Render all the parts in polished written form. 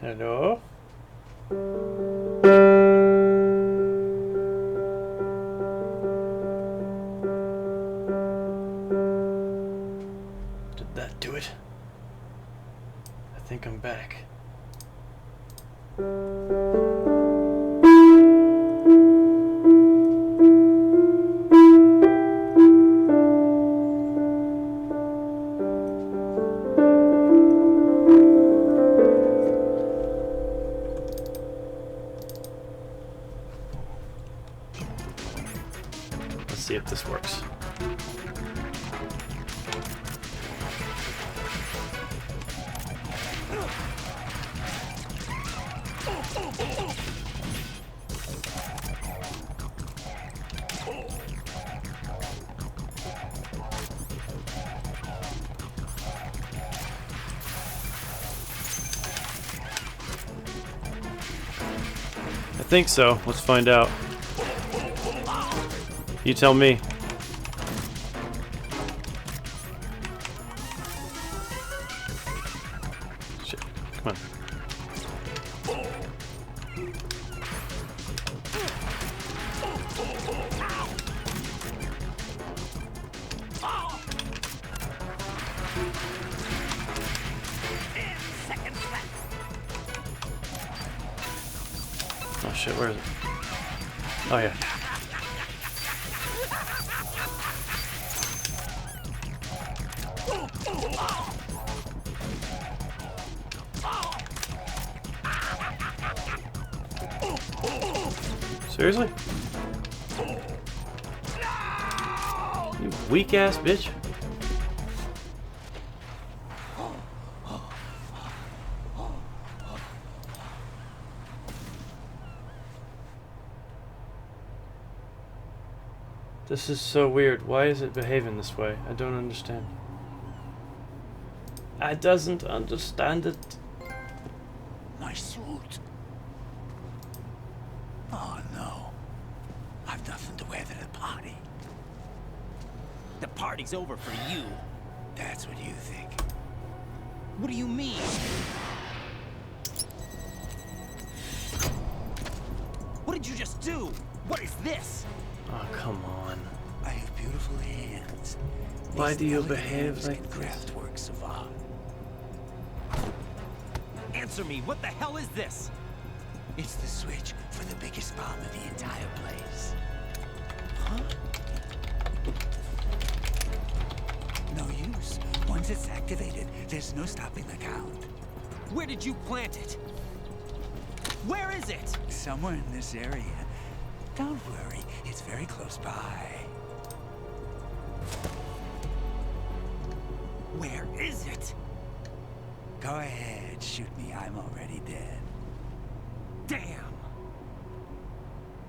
Hello? Did that do it? I think I'm back. Let's see if this works. I think so. Let's find out. You tell me. Shit. Come on. Oh shit, where is it? Oh yeah. Seriously? You weak ass bitch. This is so weird. Why is it behaving this way? I don't understand. I doesn't understand it. My suit. Oh no. I've nothing to wear to the party. The party's over for you. That's what you think. What do you mean? What did you just do? What is this? Oh, come on. I have beautiful hands. Why These do you delicate behave hands like can this? craft works of art. Answer me, what the hell is this? It's the switch for the biggest bomb in the entire place. Huh? No use. Once it's activated, there's no stopping the count. Where did you plant it? Where is it? Somewhere in this area. Don't worry, it's very close by. Where is it? Go ahead, shoot me. I'm already dead. Damn!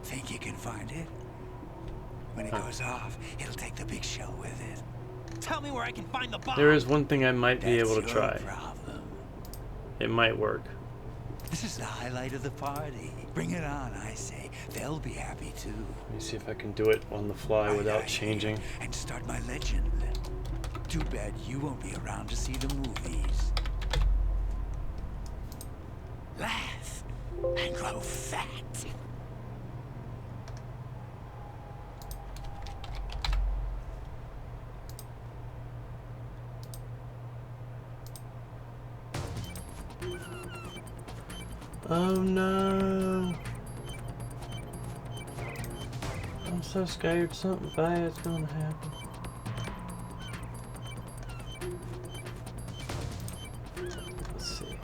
Think you can find it? When it goes off, it'll take the big show with it. Tell me where I can find the bomb! There is one thing I might be That's able to your try. problem. It might work. This is the highlight of the party. Bring it on, I say. They'll be happy too. Let me see if I can do it on the fly I without die changing. here and start my legend. Too bad you won't be around to see the movies. Laugh and grow fat. Oh no! I'm so scared something bad's gonna happen. Let's see.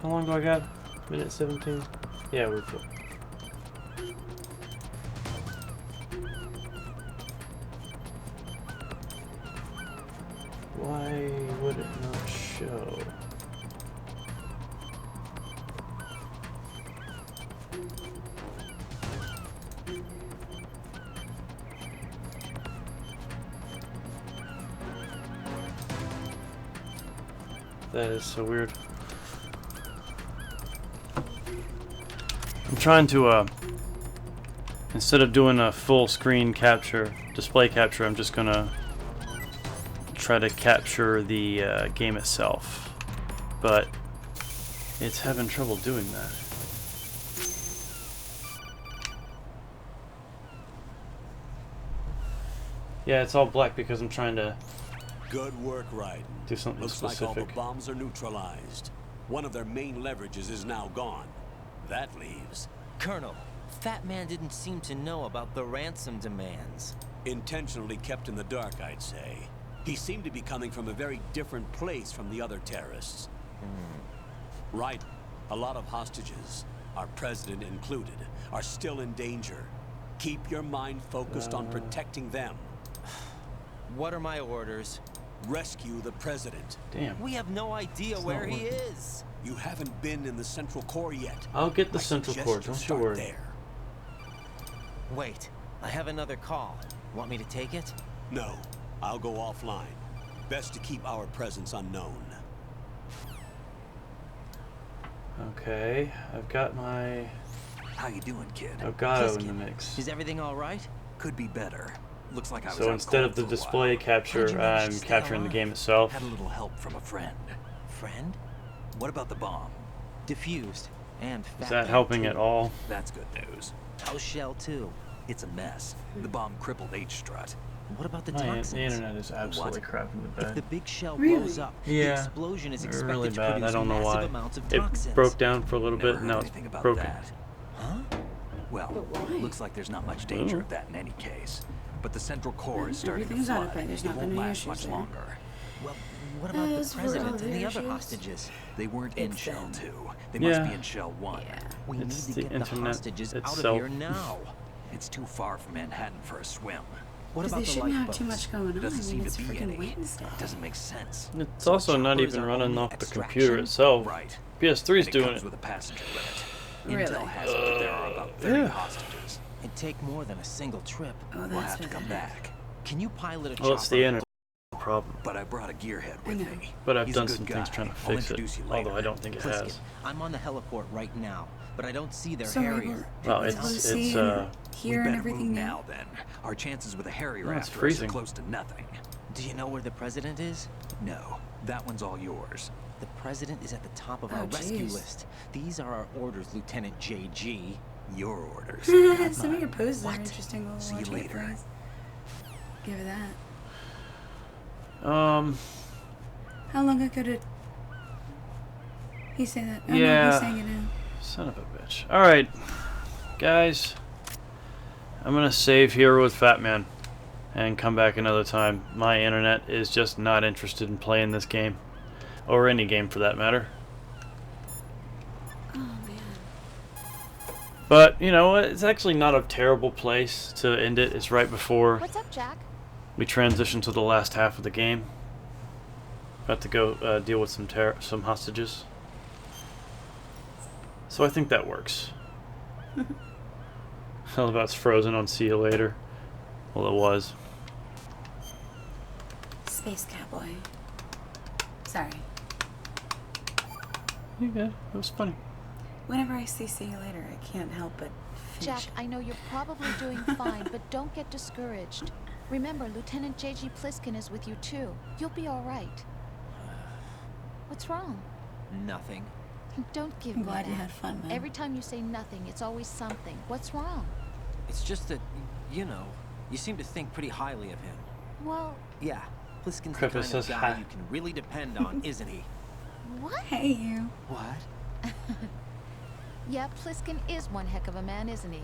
How long do I got? Minute 17? Yeah, we're good. Why would it not show? That is so weird. I'm trying to, instead of doing a full screen capture, display capture, I'm just gonna try to capture the game itself, but it's having trouble doing that. Yeah, it's all black because I'm trying to Good work, Raiden. do something Looks specific. like all the bombs are neutralized. One of their main leverages is now gone. That leaves Colonel, Fat Man didn't seem to know about the ransom demands. intentionally kept in the dark, I'd say. He seemed to be coming from a very different place from the other terrorists. Right. A lot of hostages, our president included, are still in danger. Keep your mind focused on protecting them. What are my orders? Rescue the president. Damn. We have no idea It's where not he working. is. You haven't been in the central core yet. I'll get the I central suggest core, you don't you start worry. there. Wait, I have another call. Want me to take it? No, I'll go offline. Best to keep our presence unknown. Okay, I've got my How you doing, kid? Elgato in the mix. Is everything all right? Could be better. Looks like I was So out instead cold of the for a display while. capture, How'd you manage I'm to stay capturing the alive? game itself. Had a little help from a friend. Friend? What about the bomb? Diffused. And Is Fat that Man, helping too. at all? That's good news. How's Shell too? It's a mess. The bomb crippled H-strut. What about the The toxins? internet is absolutely What? crap in the If the bed. big shell Really? blows up, the Yeah, explosion is they're expected really to bad. produce I don't know massive why. amounts of It toxins. broke down for a little Never bit, and heard now anything it's about broken. that. Huh? Well, But why? looks like there's not much danger Ooh. of that in any case. But the central core is starting to Everything's out flood. of play. There's It not won't been any last issues much there. longer. Well, what about the As for president other and the other issues? hostages? They weren't in It's Shell them. 2. They Yeah. must be in Shell 1. Yeah. We It's need the to get the internet hostages out of itself. here now. It's too far from Manhattan for a swim. What Because about they the shouldn't have lifeboats? too much going on. Doesn't I seem mean, it's to be freaking any. Wednesday. Doesn't make sense. It's So also not choppers even are running only off the extraction? computer itself. Right. PS3 is And it doing comes it. with a passenger limit. Really? Intel has it that there are about 30 Yeah. hostages. It'd take more than a single trip. Oh, We'll that's have to come pathetic. back. Can you pilot a Well, it's the chopper? internet problem. But I brought a gearhead I with know. me. But I've He's a done good some guy. things trying to I'll fix it, introduce you although later. I don't think it Pliskin, has. I'm on the heliport right now, but I don't see their So Harrier. Well, we're it's able to see and We hear and better everything move now. now then. Our chances with a Harrier No, it's after us freezing. are close to nothing. Do you know where the president is? No, that one's all yours. The president is at the top of Oh, our rescue jeez. list. These are our orders, Lieutenant JG. Your orders. Some not of mine. your poses are What? interesting. We'll See you watch it, later. please. Give it that. How long ago did he say that? Oh, no, Yeah. he's saying it now. Son of a bitch. Alright, guys. I'm gonna save here with Fat Man and come back another time. My internet is just not interested in playing this game. Or any game for that matter. Oh man. But, you know, it's actually not a terrible place to end it. It's right before What's up, Jack? we transition to the last half of the game. About to go deal with some hostages. So I think that works. Hell about it's frozen on see you later. Well, it was. Space cowboy. Sorry. You good? It was funny. Whenever I see you later, I can't help but finish Jack, I know you're probably doing fine, but don't get discouraged. Remember, Lieutenant J.G. Pliskin is with you too. You'll be all right. What's wrong? Nothing. Don't give I'm me glad you that. had fun, man. Every time you say nothing, it's always something. What's wrong? It's just that, you know, you seem to think pretty highly of him. Well, Yeah, Pliskin's the Crippus kind says of guy hi. you can really depend on, isn't he? what? Hey, you. What? Yeah, Pliskin is one heck of a man, isn't he?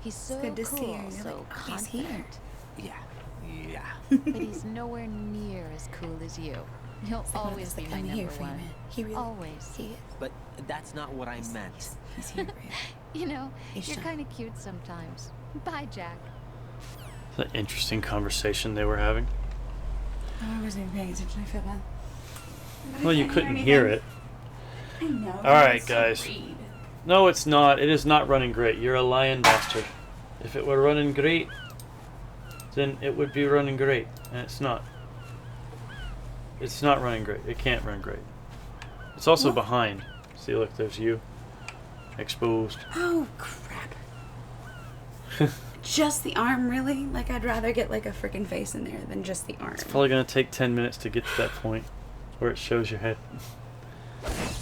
He's so good to cool, see you. You're so like, oh, he's here. confident. Yeah. But he's nowhere near as cool as you. He'll It's like one of always those, be like, my I'm here number for you, one. man. He really Always. He is. But that's not what I meant. He's here for you. You know, He's you're shy. kind of cute sometimes. Bye, Jack. It's an interesting conversation they were having. Oh, I wasn't even paying attention. I feel bad. But I Well, you can't couldn't hear it. anything. I know. All right, it's so guys. rude. No, it's not. It is not running great. You're a lying bastard. If it were running great, then it would be running great. And it's not. It's not running great. It can't run great. It's also What? behind. See, look, there's you. Exposed. Oh, crap. Just the arm, really? Like, I'd rather get like a freaking face in there than just the arm. It's probably gonna take 10 minutes to get to that point where it shows your head.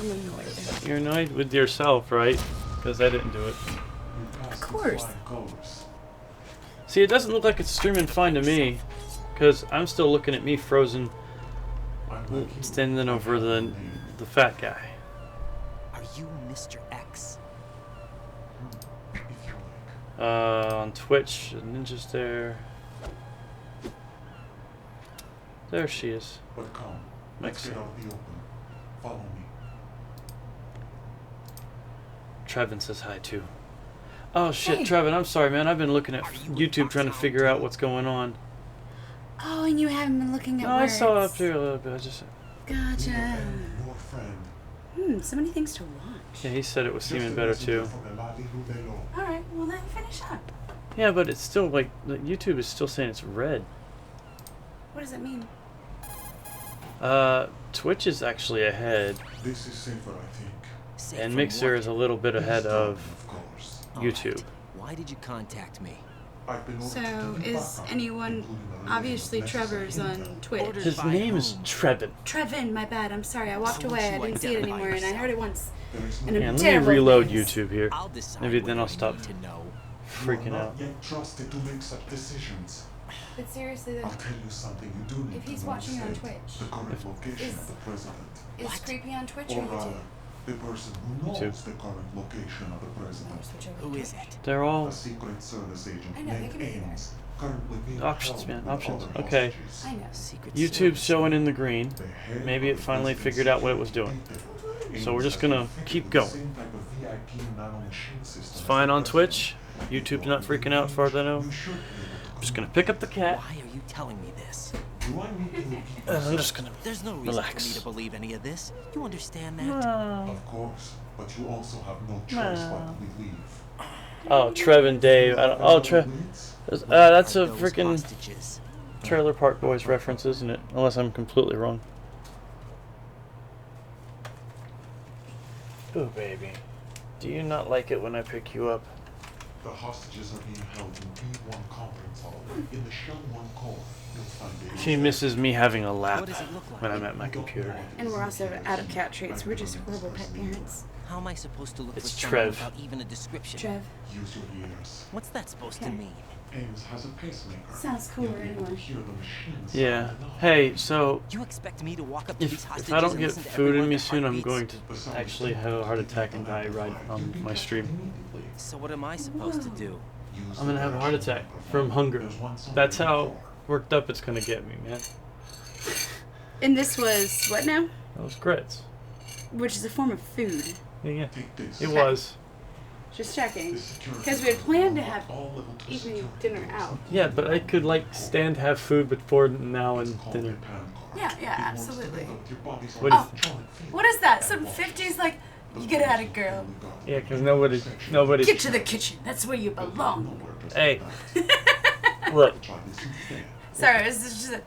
I'm annoyed. You're annoyed with yourself, right? Because I didn't do it. Of course. See, it doesn't look like it's streaming fine to me, because I'm still looking at me frozen, standing over the fat guy. Are you Mr. X? On Twitch, Ninja's there. There she is. But come, Let's get out of the open. Follow me. Trevin says hi too. Oh shit, Hey. Trevin, I'm sorry, man. I've been looking at YouTube trying to figure out what's going on. Oh, and you haven't been looking at No, I words. saw up here a little bit. I just. Gotcha. Your friend. So many things to watch. Yeah, he said it was seeming better too. Alright, well then finish up. Yeah, but it's still like YouTube is still saying it's red. What does that mean? Twitch is actually ahead, This is safer, I think. Safe and from Mixer what? is a little bit ahead of Of course. All YouTube. right. Why did you contact me? I've been ordered So, to take you is back, anyone... including a list Obviously of necessary Trevor's on intel. Twitch. Ordered His by name is whom? Trevin. Trevin, my bad. I'm sorry. I walked How would away. I you didn't see it identify anymore, and I yourself? heard it once. There is And no I'm Yeah, let me terrible reload things. YouTube here. I'll decide. Maybe then whether I'll I stop need to know. freaking You are out. not yet trusted to make such decisions. But seriously, I'll tell you something you do need If to he's know watching on instead. Twitch, The current location is- of the president. is What? Creepy on Twitch Or or YouTube? rather, the person who knows YouTube. the current location of the I'll president. switch over Who to is Twitch. it? They're all A Secret Service agent I know, they named can be there. Ames, currently being Options, held man, with options. other Okay. hostages. I know. Secret YouTube's Service. showing in the green. The head Maybe of it the finally president's figured out what it was doing. security So we're Ames just has gonna been keep fitted with going. the same type of VIP nanomachine system It's as fine the on president. Twitch. YouTube's not freaking out, as far as I know. You should be able to Just gonna pick up the cat. Why are you telling me this? Do I need to repeat I'm myself? just gonna. There's no reason Relax. for me to believe any of this. You understand that? Of course, but you also have no choice but to believe. Oh, Trev and Dave. I don't, oh, Trev. That's a Are those freaking hostages? Trailer Park Boys reference, isn't it? Unless I'm completely wrong. Ooh, baby. Do you not like it when I pick you up? The hostages are being held in B1 conference hall. In the Shell 1 core, you'll find a... She misses me having a lap What does it look like? when I'm at my computer. And we're also out of cat treats. We're just horrible pet parents. How am I supposed to look It's for someone Trev. without even a description? Trev. Use your ears. What's that supposed to Okay. mean? Ames has a pacemaker. Sounds cooler You'll be able to anyway. hear the machines Yeah. sound enough. Hey, so You expect me to walk up to these if hostages I don't and get listen to food in every me one of soon, their I'm heartbeats? going to Besides, actually have a heart attack and die right you on can my catch it stream. immediately. So what am I supposed to do? Use I'm gonna the have a heart direction attack microphone. from hunger. There's one somewhere That's in the how car. worked up it's gonna get me, man. And this was what now? Those grits. Which is a form of food. Yeah, Take this. it was. Just checking. This security Because we had planned to code have all level 2 evening security dinner codes. out. Yeah, but I could like stand to have food before now It's and called dinner. a pan card. Yeah, yeah, It works absolutely. together with your body's What is- electronic field. What is that? And Some watches 50s like, the you get at it, laser girl. only guard Yeah, 'cause the nobody- section nobody- Get to the kitchen. That's where you They'll belong. know where to Hey. sit back. Look, Try this instead. Sorry, this is just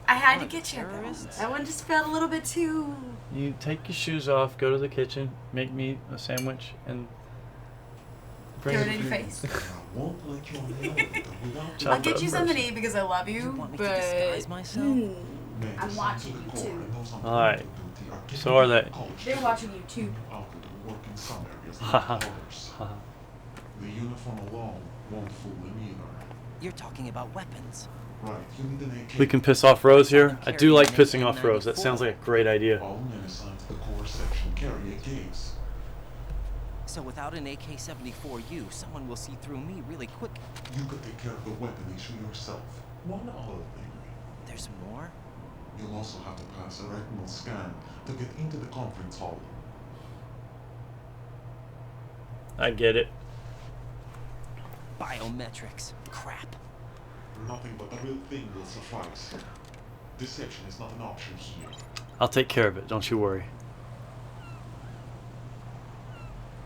I had to What, get you. terrorists? That one just felt a little bit too... you take your shoes off, go to the kitchen, make me a sandwich, and bring Throw it it. in your face. I won't let you on the elevator without Chop I'll get that you something to first. eat because I love you, You want me to but... disguise myself? Men I'm assigned watching to the you Corps too. and those on Alright. political duty are So given are they. college They're training. watching you too. Outfit will work in some areas, Haha. not others. Haha. The uniform alone won't fool them either. You're talking about weapons. Right, you need an AK. We can piss off Rose here. I do like pissing off Rose. That sounds like a great idea. All men assigned to the Corps section carry AKs. So without an AK-74U, someone will see through me really quick. You could take care of the weapon issue yourself. One other thing. There's more? You'll also have to pass a retinal scan to get into the conference hall. I get it. Biometrics. Crap. Nothing but the real thing will suffice. Deception is not an option here. I'll take care of it. Don't you worry.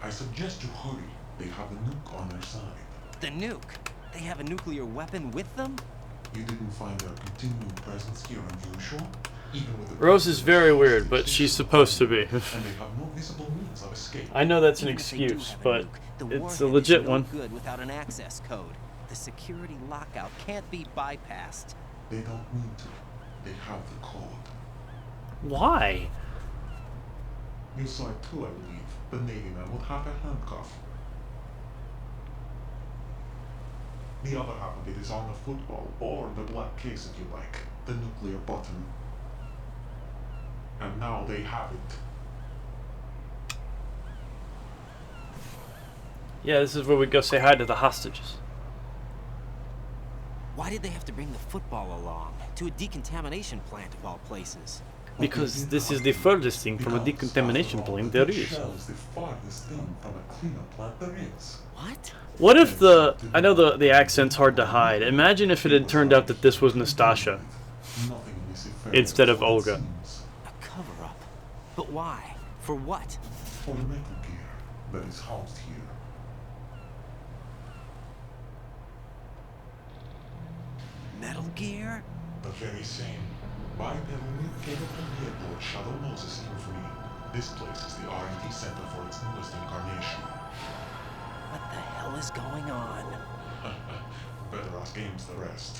I suggest you hurry. They have a nuke on their side. The nuke. They have a nuclear weapon with them? You didn't find their continuing presence here unusual? Even with the Rose is very weird, but she's supposed to be. and they have no visible means of escape. I know that's an Even if they do excuse, have a but nuke, the it's a warhead legit is no one. good without an access code. The security lockout can't be bypassed. They don't need to. They have the code. Why? You saw it too, I believe. The Navy man would have a handcuff. The other half of it is on the football, or the black case if you like. The nuclear button. And now they have it. Yeah, this is where we go say hi to the hostages. Why did they have to bring the football along? To a decontamination plant of all places. Because this is the furthest thing from a decontamination plant there is. Shell is the farthest thing from a cleanup plant there is. What? What if I know the accent's hard to hide. Imagine if it had turned out that this was Nastasha Nothing in this affair instead is of what it Olga. seems. A cover-up. But why? For what? For the Metal Gear that is housed here. Metal Gear? The very same. Bipedal cable from the airport Shadow Moses here for me. This place is the R&D center for its newest incarnation. What the hell is going on? Better ask Ames the rest.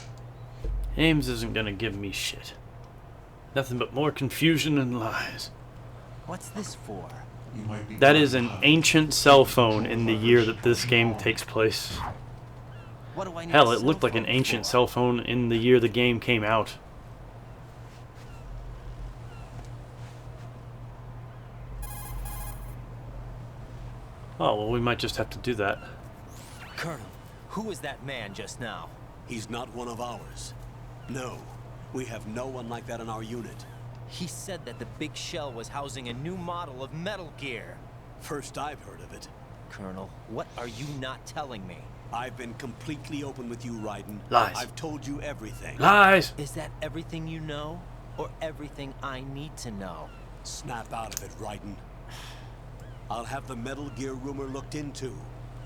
Ames isn't gonna give me shit. Nothing but more confusion and lies. What's this for? You might be That is an ancient cell phone in the year that this game takes place. What do I need Hell, a it looked cell like an phone ancient for? cell phone in the year the game came out. Oh, well, we might just have to do that. Colonel, who was that man just now? He's not one of ours. No, we have no one like that in our unit. He said that the big shell was housing a new model of Metal Gear. First I've heard of it. Colonel, what are you not telling me? I've been completely open with you, Raiden. Lies. I've told you everything. Lies! Is that everything you know? Or everything I need to know? Snap out of it, Raiden. I'll have the Metal Gear rumor looked into.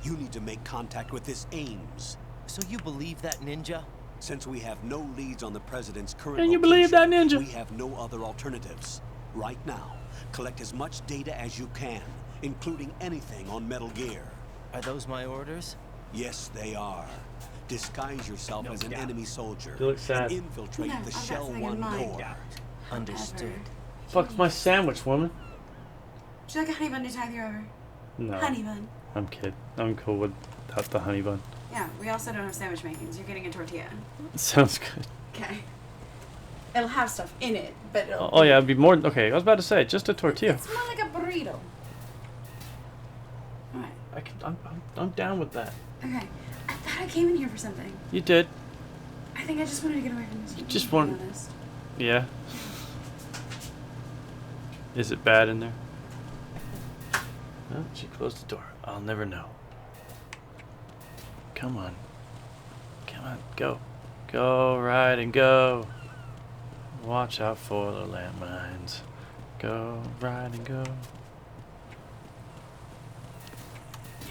You need to make contact with this Ames. So you believe that ninja? Since we have no leads on the President's current Can you believe that, location, ninja? we have no other alternatives. Right now, collect as much data as you can, including anything on Metal Gear. Are those my orders? Yes, they are. Disguise yourself as an enemy soldier You look sad. and infiltrate No, the I've got Shell something in 1 mind. core. Understood. Fuck's my sandwich, woman? Would you like a honey bun to tie you over? No. Honey bun. I'm kidding. I'm cool without the honey bun. Yeah, we also don't have sandwich makings. You're getting a tortilla. Sounds good. Okay. It'll have stuff in it, but it'll Oh yeah, it'd be more. Okay, I was about to say just a tortilla. It's more like a burrito. Alright. I'm down with that. Okay. I thought I came in here for something. You did. I think I just wanted to get away from this. You just to be want- honest. Yeah. Is it bad in there? Oh, she closed the door. I'll never know. Come on. Come on, go. Go, ride and go. Watch out for the landmines. Go, ride and go. Yeah.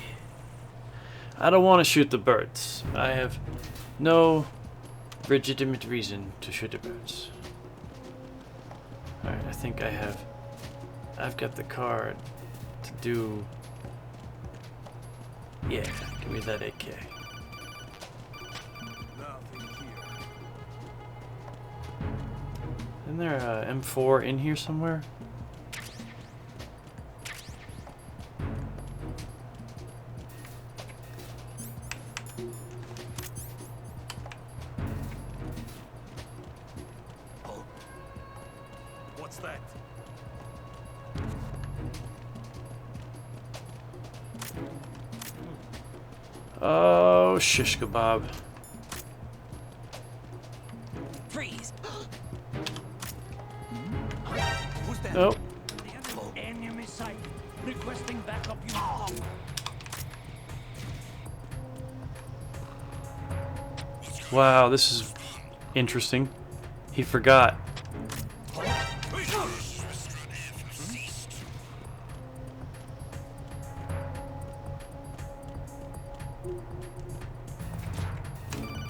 I don't want to shoot the birds. I have no legitimate reason to shoot the birds. Alright, I think I've got the card to do. Yeah, give me that AK. Isn't there a M4 in here somewhere? What's that? Oh, shish kebab. Freeze! Who's that? Oh, Enemy sight. Requesting backup unit. wow, this is interesting. He forgot.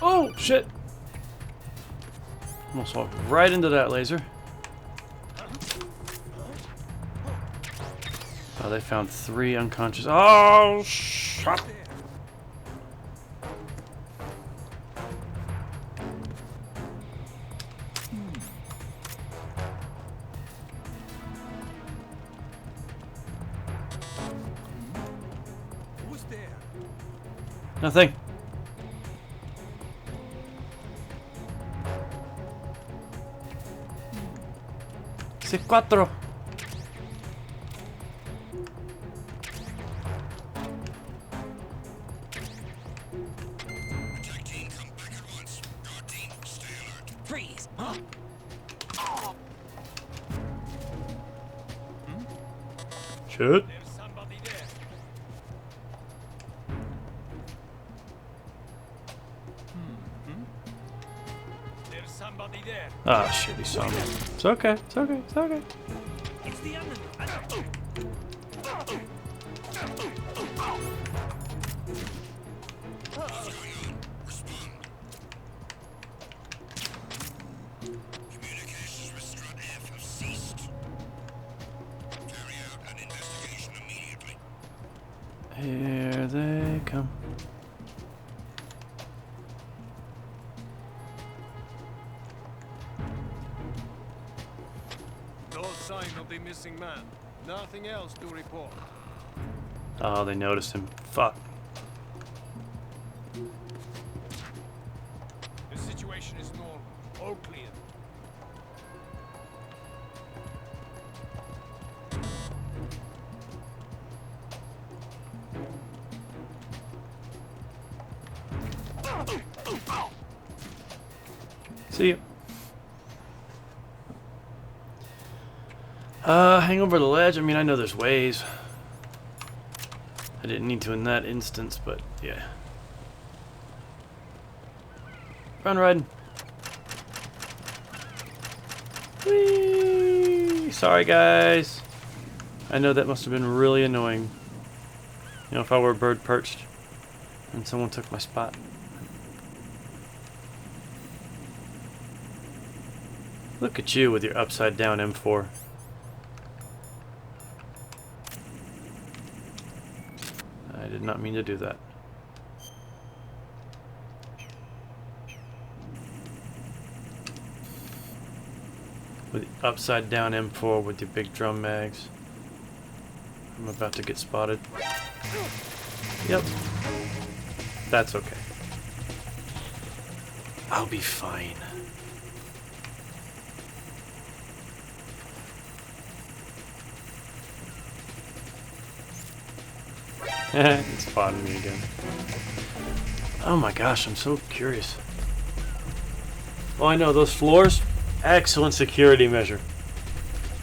Oh, shit. Almost walked right into that laser. Oh, they found 3 unconscious. Oh, shit. Nothing. C4. Freeze! Huh? Shit. There's somebody there. There's somebody there. Ah, shit, he saw me. It's okay, it's okay, it's okay. It's the enemy. Communications with Strut F have ceased. Carry out an investigation immediately. Here they come. No sign of the missing man. Nothing else to report. Oh, they noticed him. Fuck. The situation is normal. All clear. See you. Hang over the ledge. I mean, I know there's ways. I didn't need to in that instance, but yeah. Run, riding. Whee! Sorry, guys. I know that must have been really annoying. You know, if I were a bird perched and someone took my spot. Look at you with your upside down M4. I did not mean to do that. With the upside down M4 with your big drum mags. I'm about to get spotted. Yep. That's okay. I'll be fine. It's spotting me again. Oh my gosh, I'm so curious. Oh, I know, those floors, excellent security measure.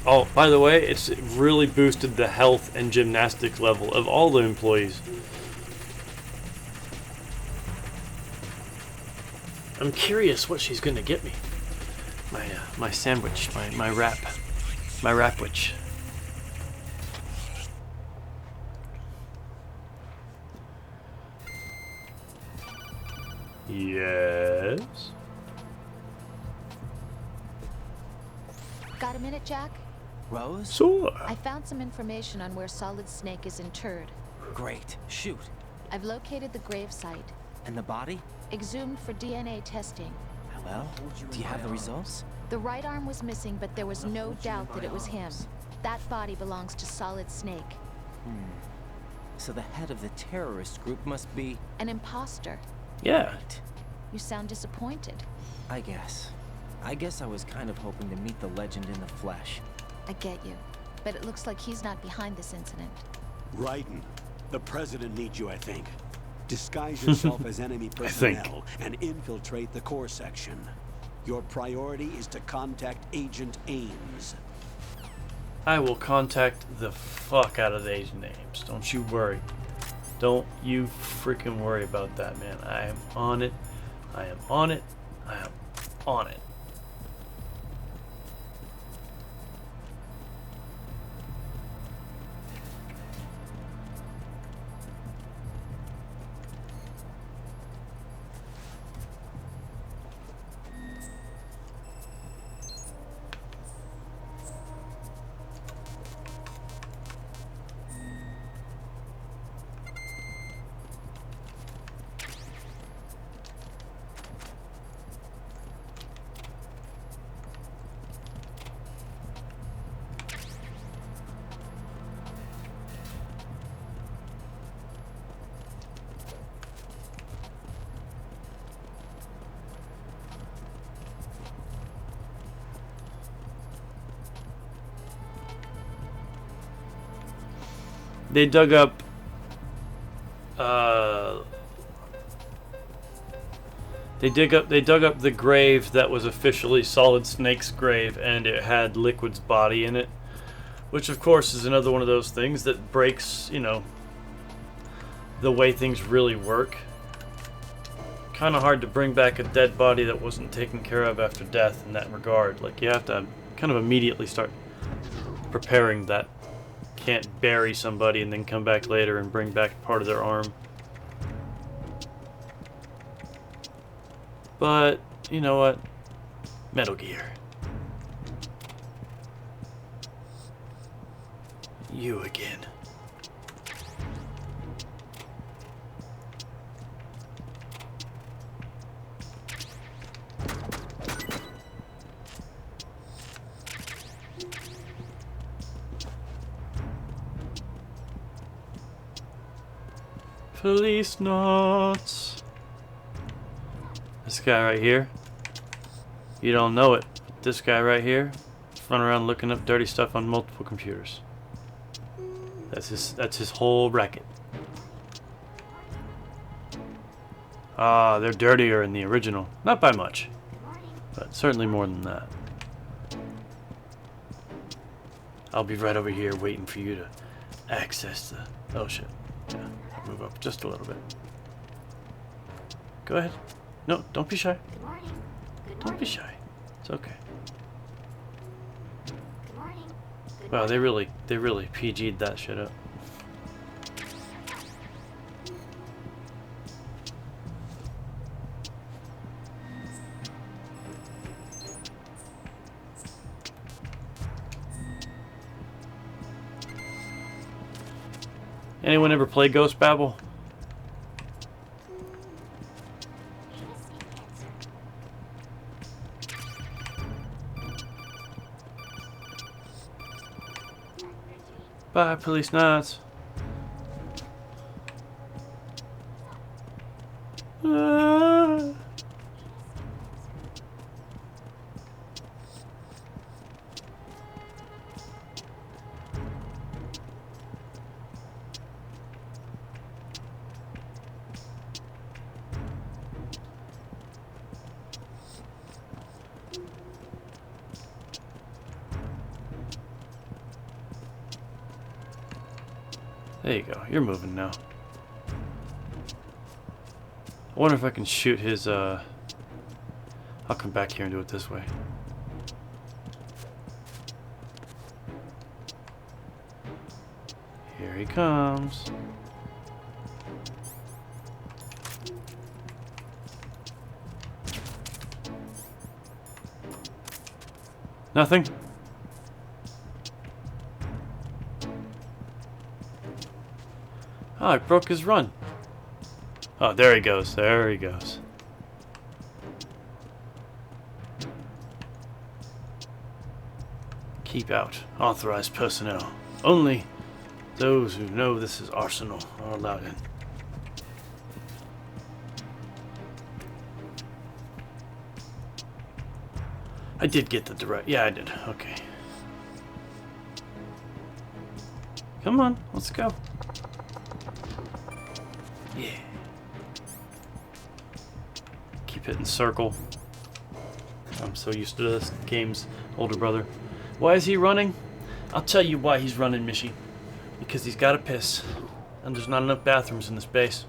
Oh, by the way, it's really boosted the health and gymnastics level of all the employees. I'm curious what she's gonna get me. My sandwich, my wrapwich. Yes. Got a minute, Jack? Rose? So. I found some information on where Solid Snake is interred. Great. Shoot. I've located the grave site, And the body? exhumed for DNA testing. Well, do you have the results? The right arm was missing, but there was no doubt that it was him. That body belongs to Solid Snake. So the head of the terrorist group must be... An imposter. Yeah. Right. You sound disappointed. I guess. I guess I was kind of hoping to meet the legend in the flesh. I get you. But it looks like he's not behind this incident. Raiden, the president needs you, I think. Disguise yourself as enemy personnel and infiltrate the core section. Your priority is to contact Agent Ames. I will contact the fuck out of these names. Don't you worry. Don't you freaking worry about that, man. I am on it. I am on it. I am on it. They dug up. They dug up the grave that was officially Solid Snake's grave, and it had Liquid's body in it, which of course is another one of those things that breaks, you know, the way things really work. Kind of hard to bring back a dead body that wasn't taken care of after death in that regard. Like, you have to kind of immediately start preparing that. Can't bury somebody and then come back later and bring back part of their arm. But, you know what? Metal Gear. You again. Police knots. This guy right here. You don't know it. But this guy right here is running around looking up dirty stuff on multiple computers. That's his whole racket. Ah, they're dirtier in the original. Not by much. But certainly more than that. I'll be right over here waiting for you to access the... Oh shit. Yeah, I'll move up just a little bit. Go ahead. No, don't be shy. Don't be shy. It's okay. Wow, they really PG'd that shit up. Anyone ever play Ghost Babel? Bye, police knots. Ah. There you go. You're moving now. I wonder if I can shoot his, I'll come back here and do it this way. Here he comes. Nothing? Oh, I broke his run. Oh, there he goes. There he goes. Keep out. Authorized personnel. Only those who know this is Arsenal are allowed in. I did get the direct... Yeah, I did. Okay. Come on. Let's go. Yeah. Keep hitting circle. I'm so used to this game's older brother. Why is he running? I'll tell you why he's running, Mishy. Because he's got to piss. And there's not enough bathrooms in this base.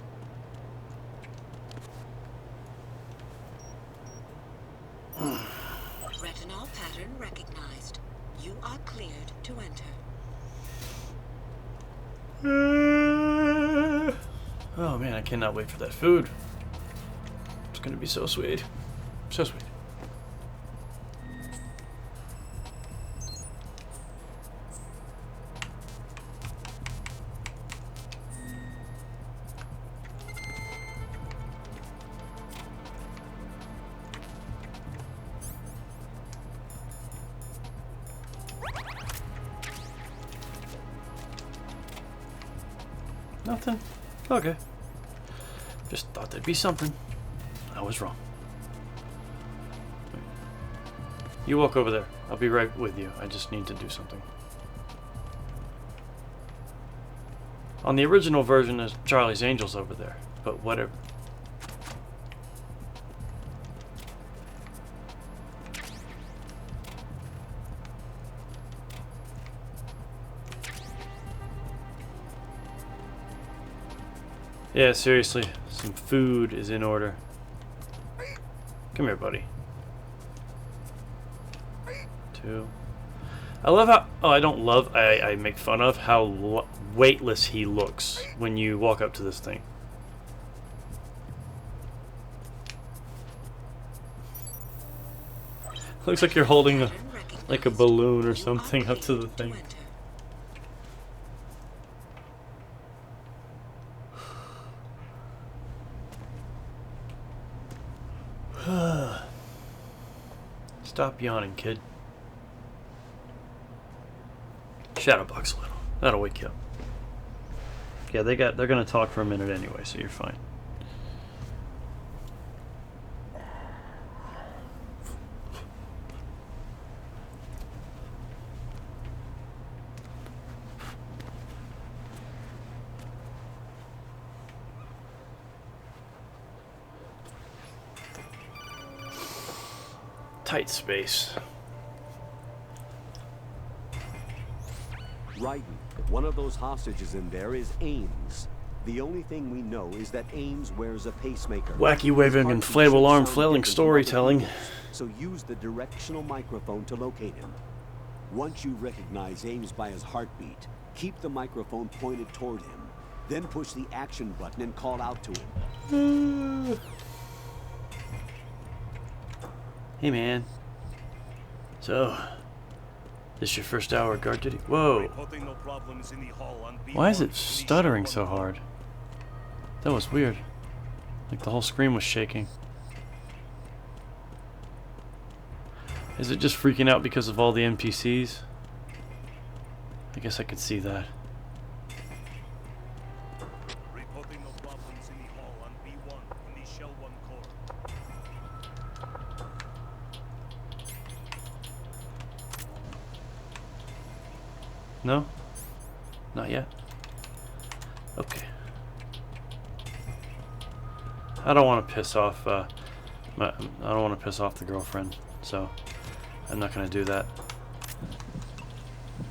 Retinol pattern recognized. You are cleared to enter. Oh man, I cannot wait for that food. It's gonna be so sweet. So sweet. Nothing. Okay. Just thought there'd be something. I was wrong. You walk over there. I'll be right with you. I just need to do something. On the original version, there's Charlie's Angels over there, but whatever. Yeah, seriously, some food is in order. Come here, buddy. 2. I love how... Oh, I don't love... I make fun of how weightless he looks when you walk up to this thing. Looks like you're holding like a balloon or something up to the thing. Stop yawning, kid. Shadowbox a little. That'll wake you up. Yeah, they're gonna talk for a minute anyway, so you're fine. Tight space. Raiden, one of those hostages in there is Ames. The only thing we know is that Ames wears a pacemaker. Wacky waving, inflatable arm flailing storytelling. So use the directional microphone to locate him. Once you recognize Ames by his heartbeat, keep the microphone pointed toward him. Then push the action button and call out to him. Hey man. So, this your first hour of guard duty? Whoa. Why is it stuttering so hard? That was weird. Like the whole screen was shaking. Is it just freaking out because of all the NPCs? I guess I could see that. No? Not yet. Okay. I don't want to piss off I don't want to piss off the girlfriend, so I'm not gonna do that.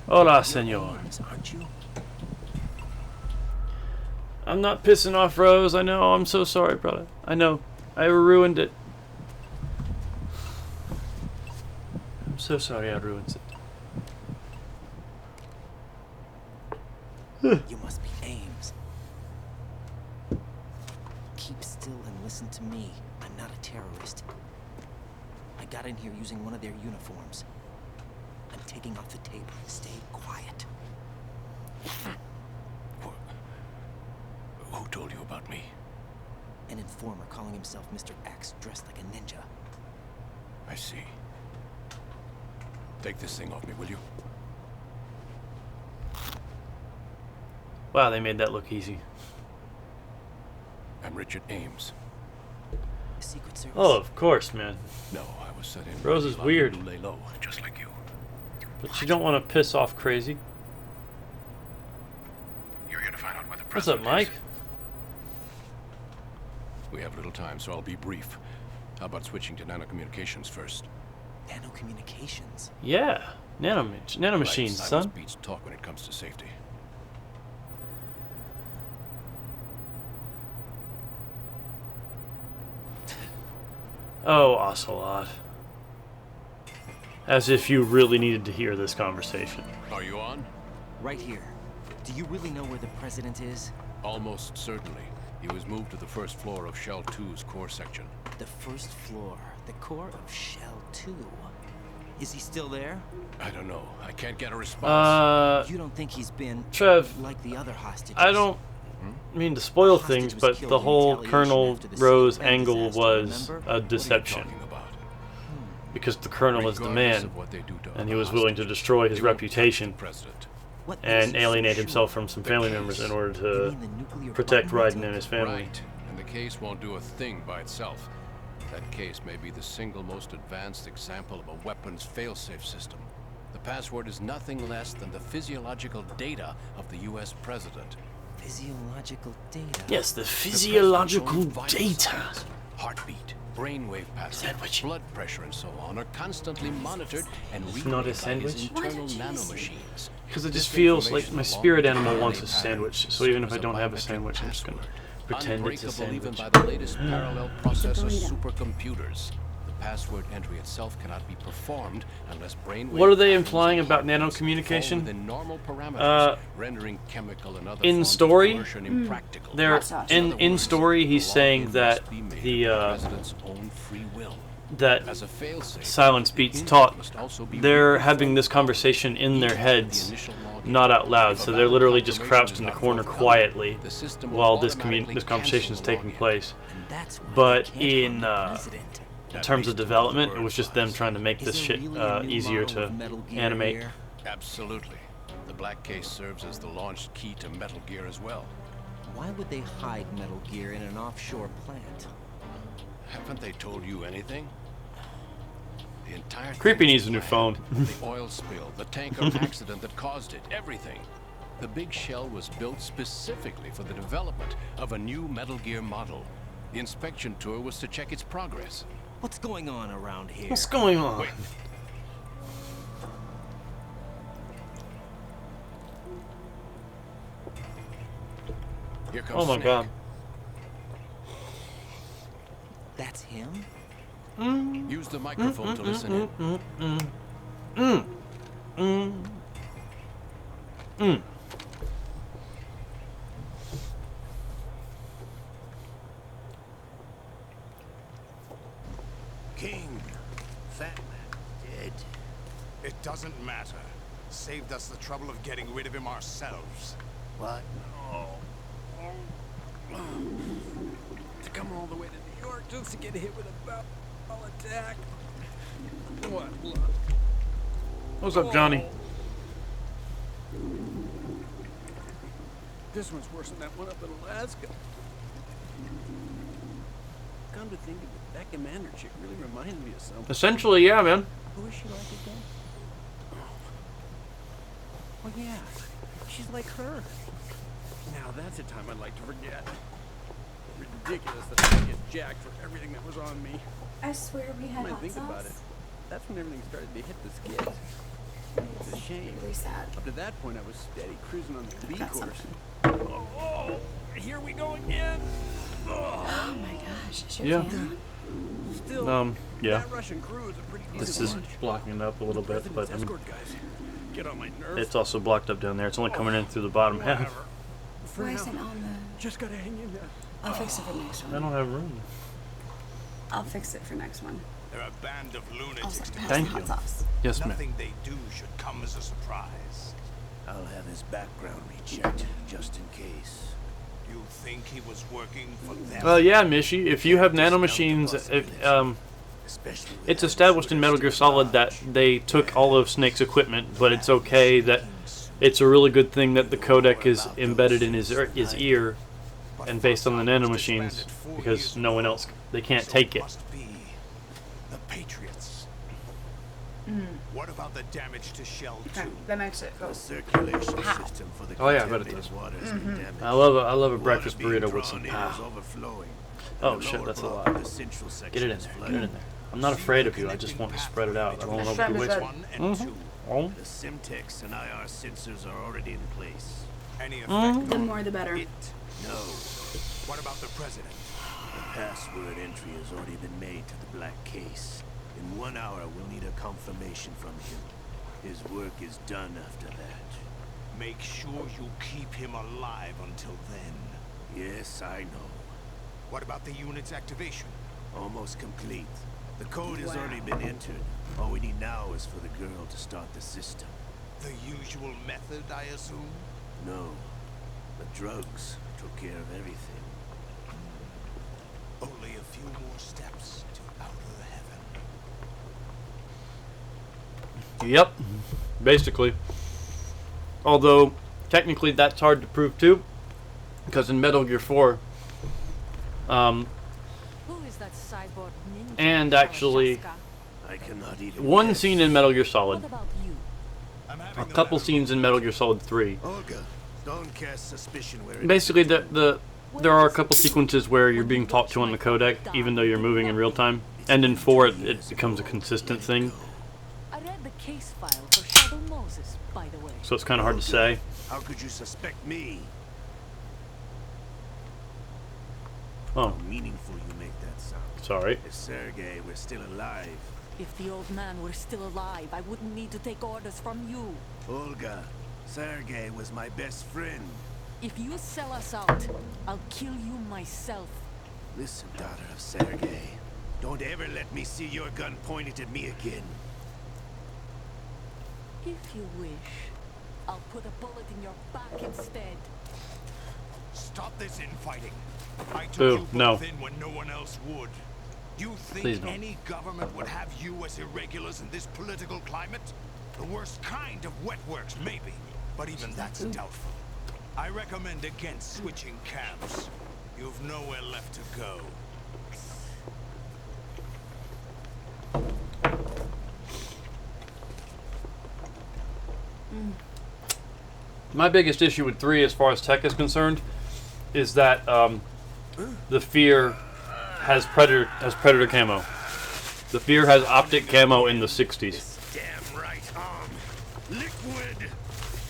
Hola, senor. Aren't you? I'm not pissing off Rose. I know. I'm so sorry, brother. I know. I ruined it. I'm so sorry I ruined it. You must be Ames. Keep still and listen to me. I'm not a terrorist. I got in here using one of their uniforms. I'm taking off the tape. Stay quiet. Who told you about me? An informer calling himself Mr. X, dressed like a ninja. I see. Take this thing off me, will you? Wow, they made that look easy. I'm Richard Ames. Secret Service. Oh, of course, man. No, I was set in. Rose is weird. To lay low, just like you. But you don't want to piss off Crazy. You're here to find out where the What's up, president Mike? is. We have little time, so I'll be brief. How about switching to nanocommunications first? Nanocommunications? Yeah, nanomachines, Right, son. silence beats talk when it comes to safety. Oh, Ocelot. As if you really needed to hear this conversation. Are you on? Right here. Do you really know where the president is? Almost certainly. He was moved to the first floor of Shell 2's core section. The first floor. The core of Shell 2. Is he still there? I don't know. I can't get a response. You don't think he's been Trev, like the other hostages? I don't mean to spoil things, but the whole Colonel Rose angle was a deception. Talking about? Because the Colonel is the Regardless man, of what they do to and he other was willing to hostages, destroy his they won't touch reputation the president. What makes and you so alienate sure? himself from some The family case. members in order You to mean the nuclear protect bomb Raiden and his family. Right, and the case won't do a thing by itself. That case may be the single most advanced example of a weapons failsafe system. The password is nothing less than the physiological data of the U.S. president. Physiological data. Yes, the The physiological present vital data. signs, heartbeat, brainwave patterns, Sandwich. blood pressure, and so on are constantly monitored and It's relayed not a by his sandwich? internal nanomachines. Because it just This feels like information, my along spirit with the animal DNA wants a patterns, sandwich. So even if I serve as don't have a biometric sandwich, I'm just gonna password. pretend it's a Unbreakable even sandwich. by the latest parallel processor burrito. supercomputers. The password entry itself cannot be performed unless brainwave What are they patterns implying and about heartbeats nanocommunication? fall within normal parameters, rendering chemical and other in forms of story, coercion impractical. There, Hot sauce. in other in words, story, he's the saying login that must be made the of the president's own free will. that As a failsafe, Silence the Beats input taught, must also be they're reconfirmed having this conversation in their even heads, the initial login. not out loud. If a So they're valid literally just confirmation crouched is in the not corner forthcoming, quietly the system will while this automatically this conversation is cancel the taking login. place. And that's why But they can't harm in the president. in terms of development, it was just them trying to make Is this there shit really a new easier model to of Metal Gear animate. here? Absolutely. The black case serves as the launch key to Metal Gear as well. Why would they hide Metal Gear in an offshore plant? Haven't they told you anything? The entire Creepy thing needs is a new planned. phone. The oil spill, the tanker accident that caused it, everything. The big shell was built specifically for the development of a new Metal Gear model. The inspection tour was to check its progress. What's going on around here? What's going on? Wait. Here comes Oh my Snake. god. That's him? Use the microphone to listen in. King, Fat Man dead. It doesn't matter. Saved us the trouble of getting rid of him ourselves. What? To come all the way to New York just to get hit with a ball attack. What luck? What's up, Johnny? This one's worse than that one up in Alaska. Come to think of it, that commander chick really reminded me of something. Essentially, yeah, man. Who is she like again? Oh yeah, she's like her. Now that's a time I'd like to forget. Ridiculous that I get jacked for everything that was on me. I swear we had When I hot think sauce. about it, that's when everything started to hit the skids. It's a shame. Really sad. Up to that point, I was steady cruising on the B Got course. something. Oh, here we go again. Oh my gosh, is your Yeah. fan on? Still, Yeah. that Russian crew is a pretty This decent is bunch. blocking it up a little bit, but President's I mean, escort guys get on my nerves. it's also blocked up down there. It's only coming in through the bottom half. Whatever. For Why now, isn't on the... just gotta hang in there. I'll fix it for next I one. don't have room. I'll fix it for next one. They're a band of lunatics. Also, to pass Thank the you. hot sauce. Yes, ma'am. Nothing they do should come as a surprise. I'll have his background rechecked, just in case. You think he was working for them? Well, yeah, Mishi. If you have nanomachines, Especially with it's that established in Metal Gear Solid that they took all of Snake's equipment, but it's okay that it's a really good thing that the codec is embedded in his ear and based on the nanomachines because no one else, they can't So take it. Must be the Patriots. What about the damage to Shell Okay, 2? that makes it go. the circulation system for the Oh, yeah, I bet it contaminated does. water's been damaged. I love a breakfast Water being burrito with drawn some in pow. is overflowing, and Oh the shit, lower that's a block lot. of the central section Get it in is there. Get flooded. it in there. I'm not afraid of you. I just want to spread it out. I don't want to Shred be is wasted. good. 1 and 2. Oh. The Simtex and IR sensors are already in place. Any effect? The more the better. It. No, What about the president? the password entry has already been made to the black case. In 1 hour, we'll need a confirmation from him. His work is done after that. Make sure you keep him alive until then. Yes, I know. What about the unit's activation? Almost complete. The code has already been entered. All we need now is for the girl to start the system. The usual method, I assume? No, the drugs took care of everything. Only a few more steps to outer heaven. Yep, basically. Although, technically that's hard to prove too, because in Metal Gear 4, Who is that cyborg ninja? and actually, I cannot even one guess. scene in Metal Gear Solid, What about you? I'm a having couple scenes in Metal Gear Solid 3, Olga, Don't cast suspicion where Basically, there are a couple sequences where you're being talked to on the codec, even though you're moving in real time. And in 4, it becomes a consistent thing. I read the case file for Shadow Moses, by the way. So it's kind of hard to say. How could you suspect me? Oh, How meaningful you make that sound. sorry. If Sergei were still alive. If the old man were still alive, I wouldn't need to take orders from you. Olga, Sergei was my best friend. If you sell us out, I'll kill you myself. Listen, daughter of Sergei. Don't ever let me see your gun pointed at me again. If you wish, I'll put a bullet in your back instead. Stop this infighting. I took Boo, you both no. in when no one else would. You Please think don't. any government would have you as irregulars in this political climate? The worst kind of wet works, maybe. But even that's doubtful. I recommend against switching camps. You've nowhere left to go. My biggest issue with 3, as far as tech is concerned, is that the Fear has predator camo. The Fear has optic camo in the 60s. Damn right arm. Liquid.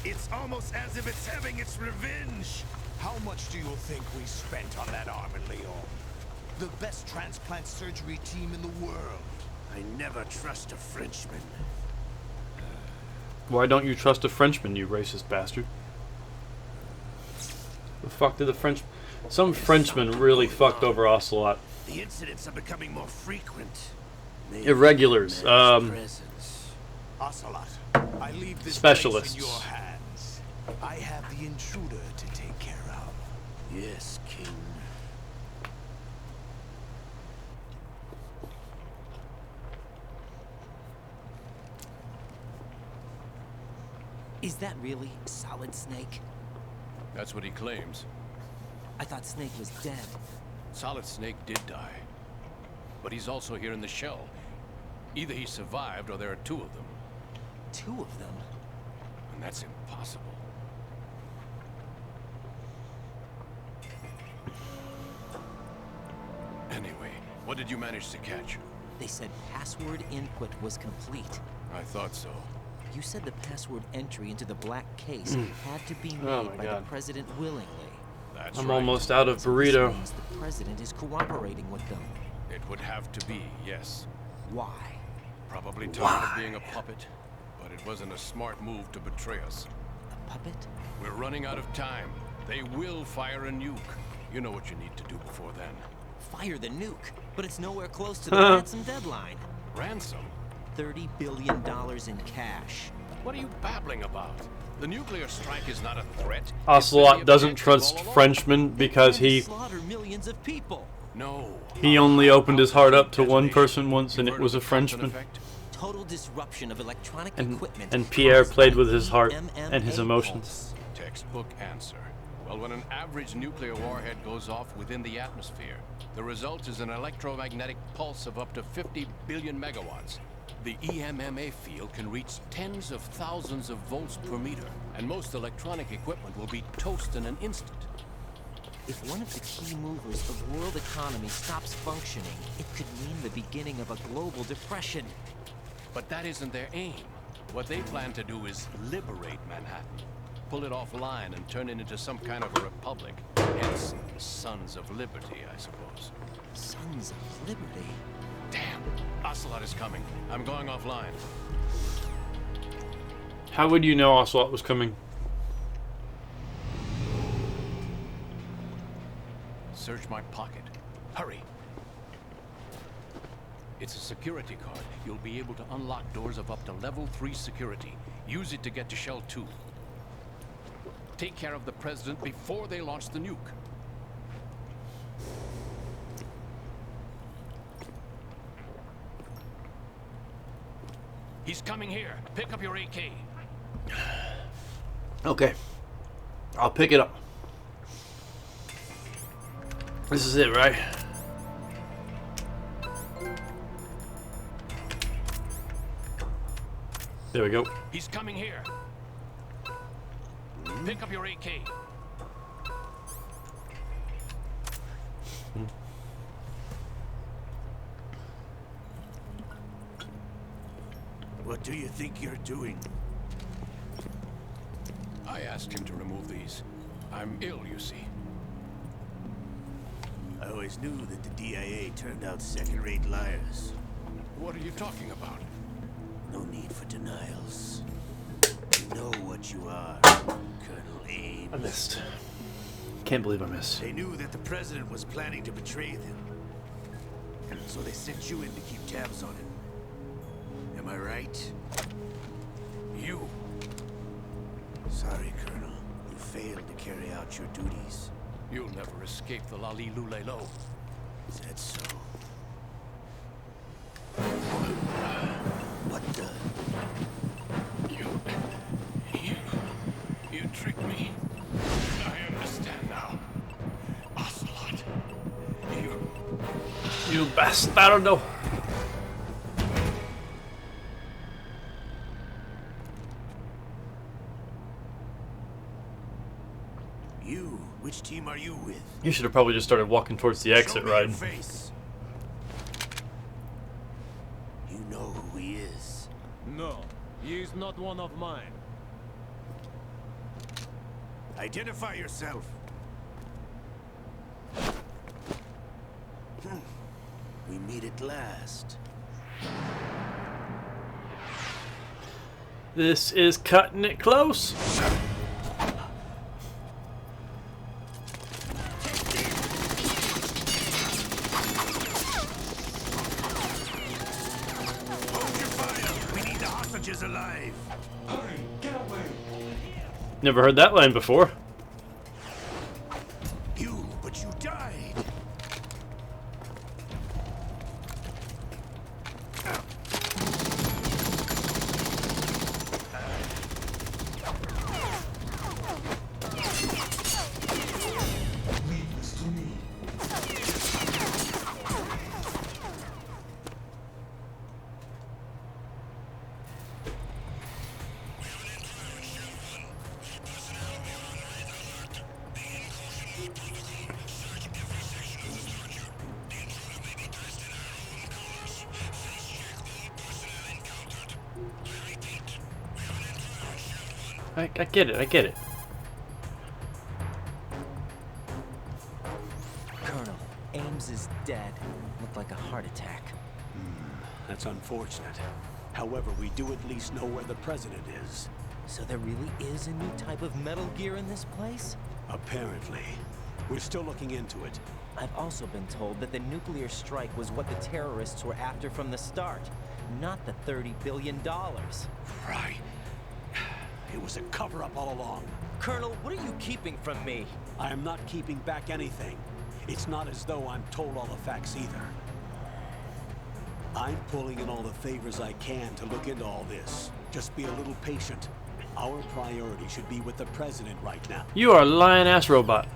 It's almost as if it's having its revenge. How much do you think we spent on that arm in Lyon? The best transplant surgery team in the world. I never trust a Frenchman. Why don't you trust a Frenchman, you racist bastard? The fuck did the French... Some Frenchman really fucked over Ocelot. The incidents are becoming more frequent. Irregulars. Presence. Ocelot, I leave this Specialists. place in your hands. I have the intruder to take care of. Yes, King. Is that really Solid Snake? That's what he claims. I thought Snake was dead. Solid Snake did die. But he's also here in the shell. Either he survived or there are 2 of them. 2 of them? And that's impossible. Anyway, what did you manage to catch? They said password input was complete. I thought so. You said the password entry into the black case had to be made Oh my by God. the president willingly. That's I'm right. almost out of So this burrito. means the president is cooperating with them. It would have to be, yes. Why? Probably tired of being a puppet, but it wasn't a smart move to betray us. A puppet? We're running out of time. They will fire a nuke. You know what you need to do before then. Fire the nuke, but it's nowhere close to the ransom deadline. Ransom? $30 billion in cash. What are you babbling about? The nuclear strike is not a threat. Ocelot doesn't trust Frenchmen because he Slaughter millions of people. No. only opened his heart up to one person once, and it was a Frenchman. Total disruption of electronic And, equipment. and Pierre caused played by with his heart MMA and his emotions. Textbook answer. Well, when an average nuclear warhead goes off within the atmosphere, the result is an electromagnetic pulse of up to 50 billion megawatts. The EMMA field can reach tens of thousands of volts per meter, and most electronic equipment will be toast in an instant. If one of the key movers of world economy stops functioning, it could mean the beginning of a global depression. But that isn't their aim. What they plan to do is liberate Manhattan. Pull it offline and turn it into some kind of a republic. Hence, Sons of Liberty, I suppose. Sons of Liberty? Damn! Ocelot is coming. I'm going offline. How would you know Ocelot was coming? Search my pocket. Hurry! It's a security card. You'll be able to unlock doors of up to level 3 security. Use it to get to Shell 2. Take care of the president before they launch the nuke. He's coming here. Pick up your AK. Okay. I'll pick it up. This is it, right? There we go. He's coming here. Pick up your AK. What do you think you're doing? I asked him to remove these. I'm ill, you see. I always knew that the DIA turned out second-rate liars. What are you talking about? No need for denials. You know what you are, Colonel Ames. I missed. Can't believe I missed. They knew that the president was planning to betray them. So they sent you in to keep tabs on him. Am I right? You. Sorry, Colonel. You failed to carry out your duties. You'll never escape the Lali Lulelo. Is that so? What the? You tricked me. I understand now. Ocelot. You bastardo. You? Which team are you with? You should have probably just started walking towards the exit, Show me right? your face. You know who he is. No, he is not one of mine. Identify yourself. We meet at last. This is cutting it close. Alive. Hurry, get away. Never heard that line before. But you died. Leave this to me. I get it, I get it. Colonel, Ames is dead. Looked like a heart attack. That's unfortunate. However, we do at least know where the president is. So there really is a new type of Metal Gear in this place? Apparently. We're still looking into it. I've also been told that the nuclear strike was what the terrorists were after from the start, not the $30 billion. Right. It was a cover-up all along. Colonel, what are you keeping from me? I am not keeping back anything. It's not as though I'm told all the facts either. I'm pulling in all the favors I can to look into all this. Just be a little patient. Our priority should be with the president right now. You are a lion-ass robot.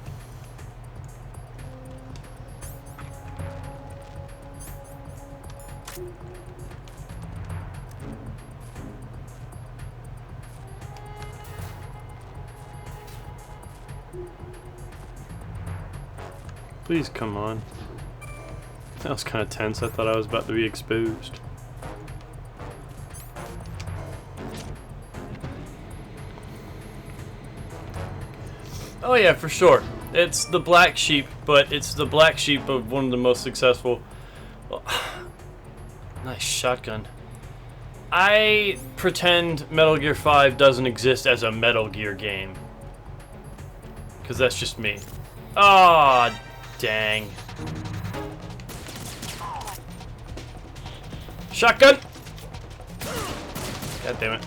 Please come on. That was kind of tense. I thought I was about to be exposed. Oh yeah, for sure. It's the black sheep, but it's the black sheep of one of the most successful. Well, nice shotgun. I pretend Metal Gear 5 doesn't exist as a Metal Gear game. Because that's just me. Ah, dang. Shotgun! God damn it.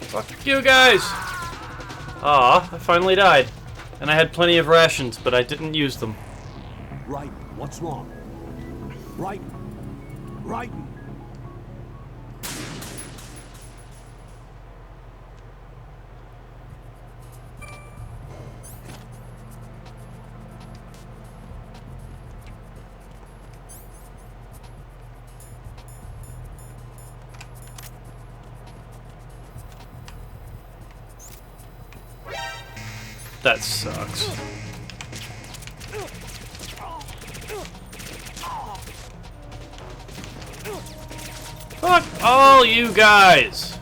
Fuck you guys! Aw, I finally died. And I had plenty of rations, but I didn't use them. Right, what's wrong? Right, right. That sucks. Fuck all you guys!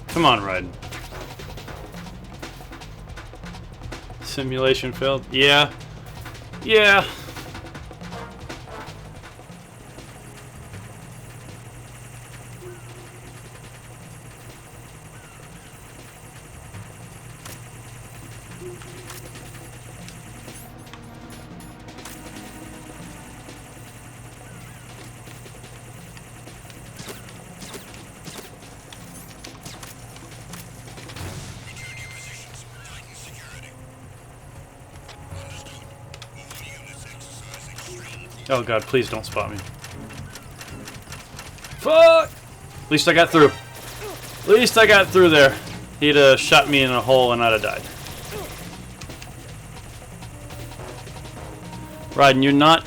Come on, Raiden. Simulation failed? Yeah. Yeah. Oh god, please don't spot me. Fuck! At least I got through. At least I got through there. He'd have shot me in a hole and I'd have died. Raiden, you're not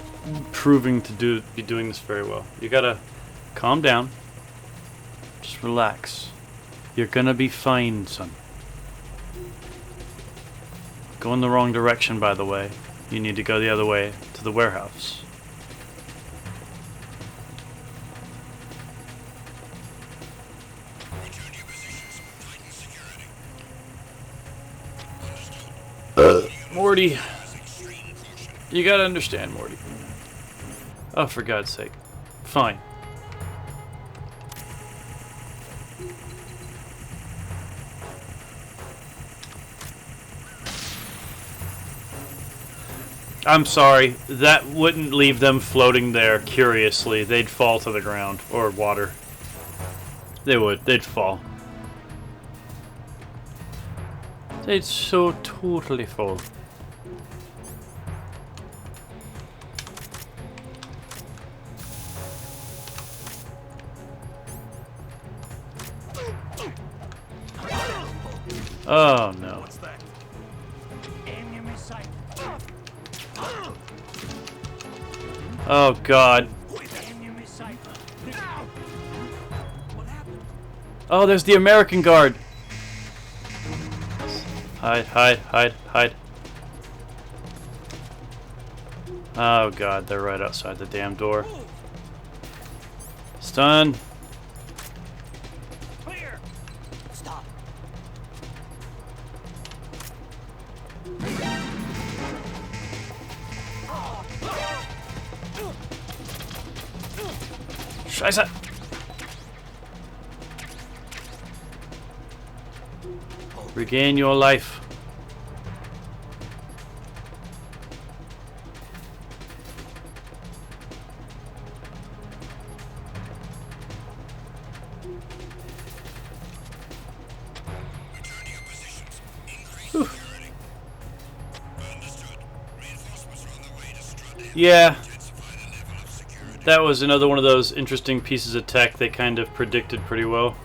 proving to be doing this very well. You gotta calm down. Just relax. You're gonna be fine, son. Going the wrong direction, by the way. You need to go the other way to the warehouse. Morty, you gotta understand, Morty. Oh, for God's sake. Fine. I'm sorry, that wouldn't leave them floating there curiously. They'd fall to the ground, or water. They would, they'd fall. They'd so totally fall. Oh no. What's that? Enemy sight. Oh god. Enemy sight. Oh, there's the American guard. Hide, hide, hide, hide. Oh god, they're right outside the damn door. Stun. Clear. Stop. Scheiße. Regain your life. Whew. Yeah. That was another one of those interesting pieces of tech they kind of predicted pretty well.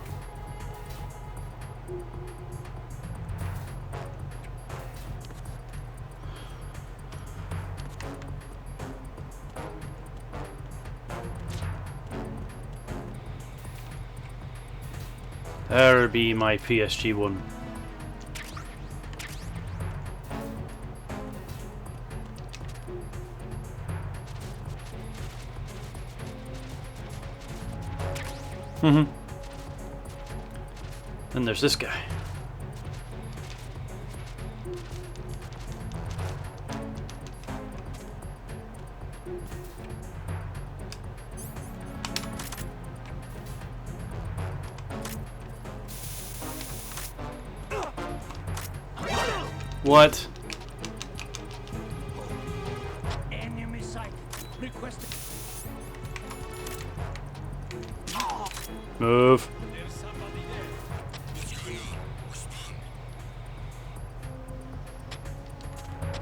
That'll be my PSG one. Mm-hmm. Then there's this guy. What? Enemy sight. Request. Move. There's somebody there. What's going on? Respond.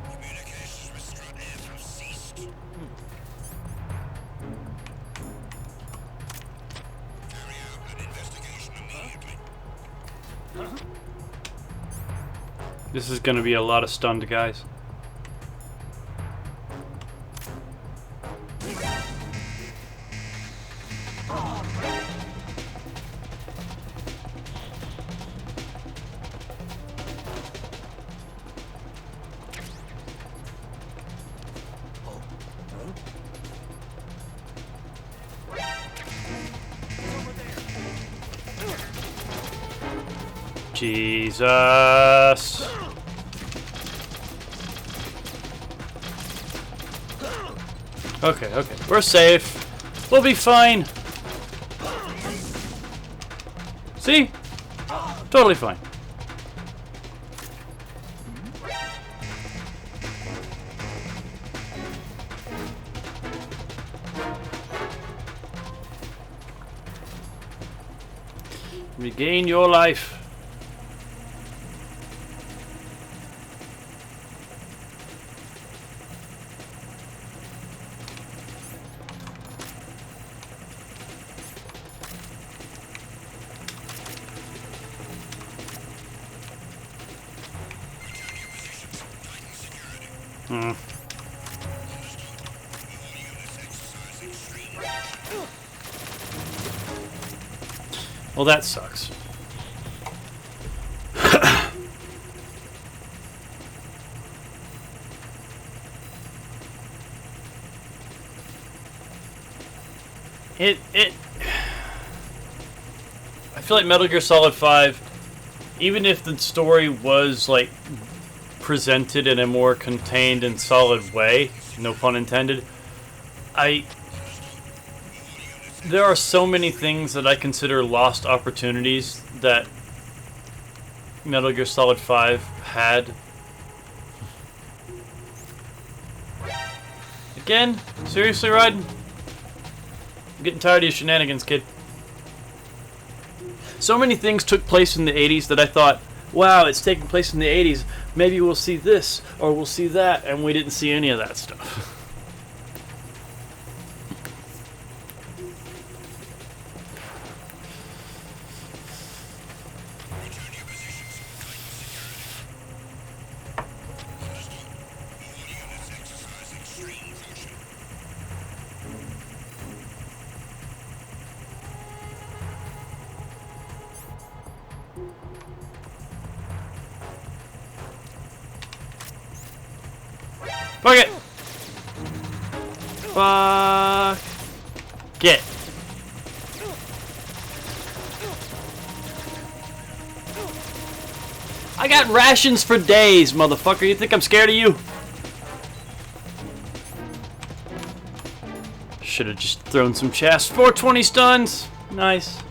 Communications with Strut F have ceased. Carry out an investigation immediately. This is gonna be a lot of stunned guys. Jesus. Okay, okay. We're safe. We'll be fine. See? Totally fine. Regain your life. Well, that sucks. I feel like Metal Gear Solid 5, even if the story was like presented in a more contained and solid way, no pun intended, there are so many things that I consider lost opportunities that Metal Gear Solid 5 had. Again? Seriously, Raiden? I'm getting tired of your shenanigans, kid. So many things took place in the 80s that I thought, wow, it's taking place in the 80s. Maybe we'll see this, or we'll see that, and we didn't see any of that stuff. Fuck it! Fuck it! I got rations for days, motherfucker. You think I'm scared of you? Should have just thrown some chests. 420 stuns! Nice.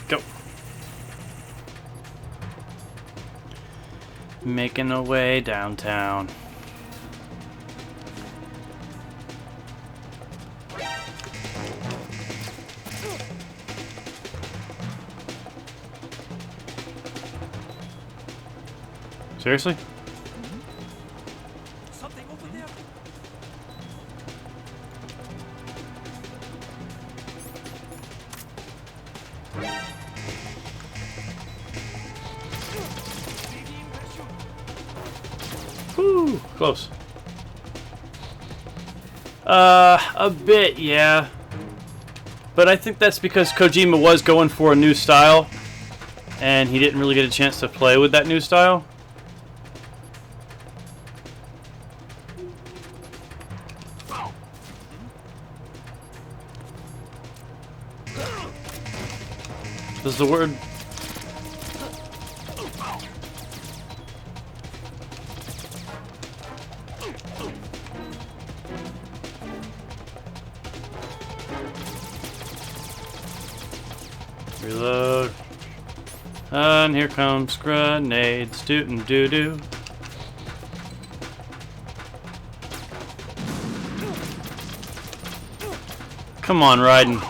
Go. Making our way downtown. Seriously? Something over there. Whew, close. A bit, yeah. But I think that's because Kojima was going for a new style, and he didn't really get a chance to play with that new style. Does the word... Reload. And here comes grenades. Doo doo doo. Come on, Raiden.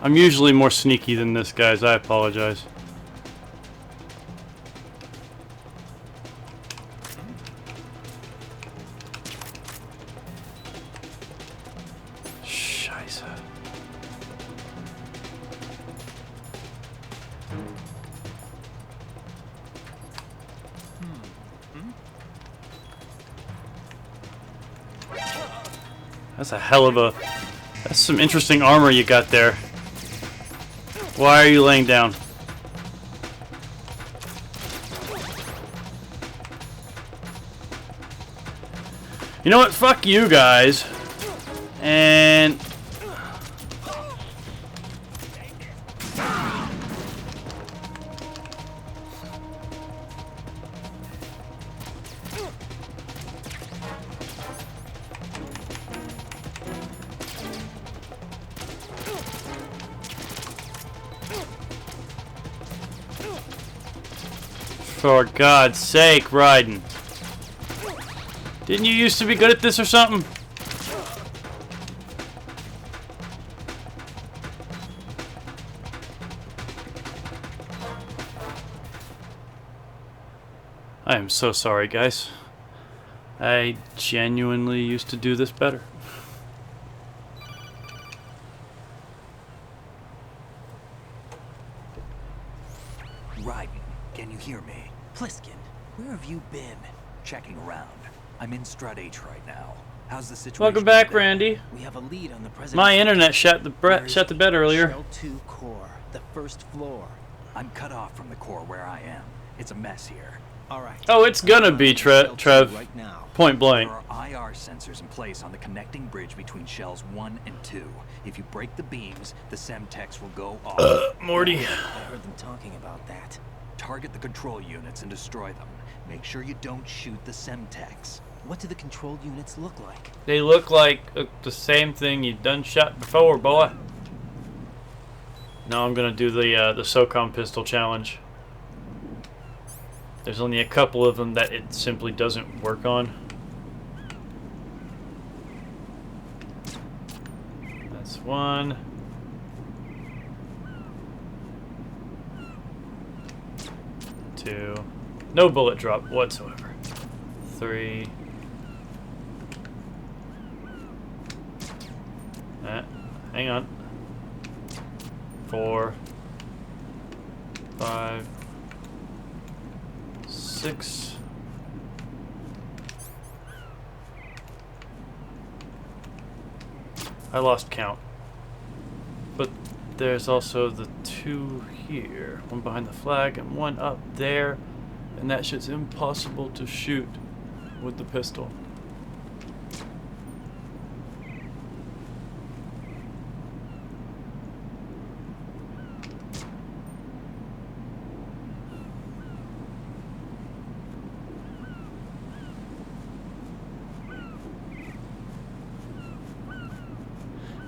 I'm usually more sneaky than this, guys. I apologize. Scheiße. That's a hell of a... That's some interesting armor you got there. Why are you laying down? You know what? Fuck you guys. And... For God's sake, Raiden. Didn't you used to be good at this or something? I am so sorry, guys. I genuinely used to do this better. Raiden, can you hear me? Pliskin, where have you been? Checking around. I'm in Strut H right now. How's the situation? Welcome back, Randy. We have a lead on the president. My internet shut the bed earlier. Shell 2 core, the first floor. I'm cut off from the core where I am. It's a mess here. All right. Oh, it's gonna be, Trev. Right now. Point blank. There are IR sensors in place on the connecting bridge between shells 1 and 2. If you break the beams, the Semtex will go off. Morty. I heard them talking about that. Target the control units and destroy them. Make sure you don't shoot the Semtex. What do the control units look like? They look like the same thing you done shot before, boy. Now I'm gonna do the SOCOM pistol challenge. There's only a couple of them that it simply doesn't work on. That's one. Two. No bullet drop whatsoever. Three. Hang on. 4. 5. 6. I lost count. But there's also the 2 here. One behind the flag and one up there. And that shit's impossible to shoot with the pistol.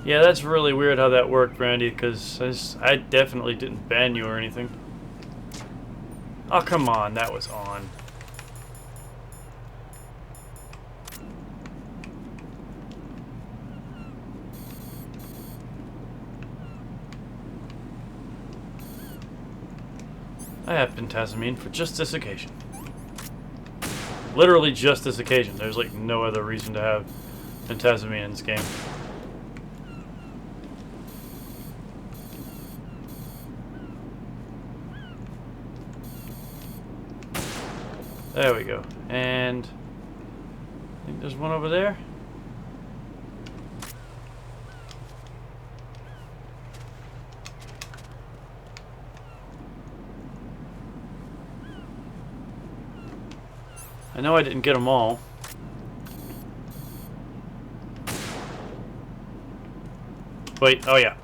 Yeah, that's really weird how that worked, Randy, because I definitely didn't ban you or anything. Oh, come on, that was on. I have pentazamine for just this occasion. Literally just this occasion. There's like no other reason to have pentazamine in this game. There we go. And I think there's one over there. I know I didn't get them all. Wait, oh yeah.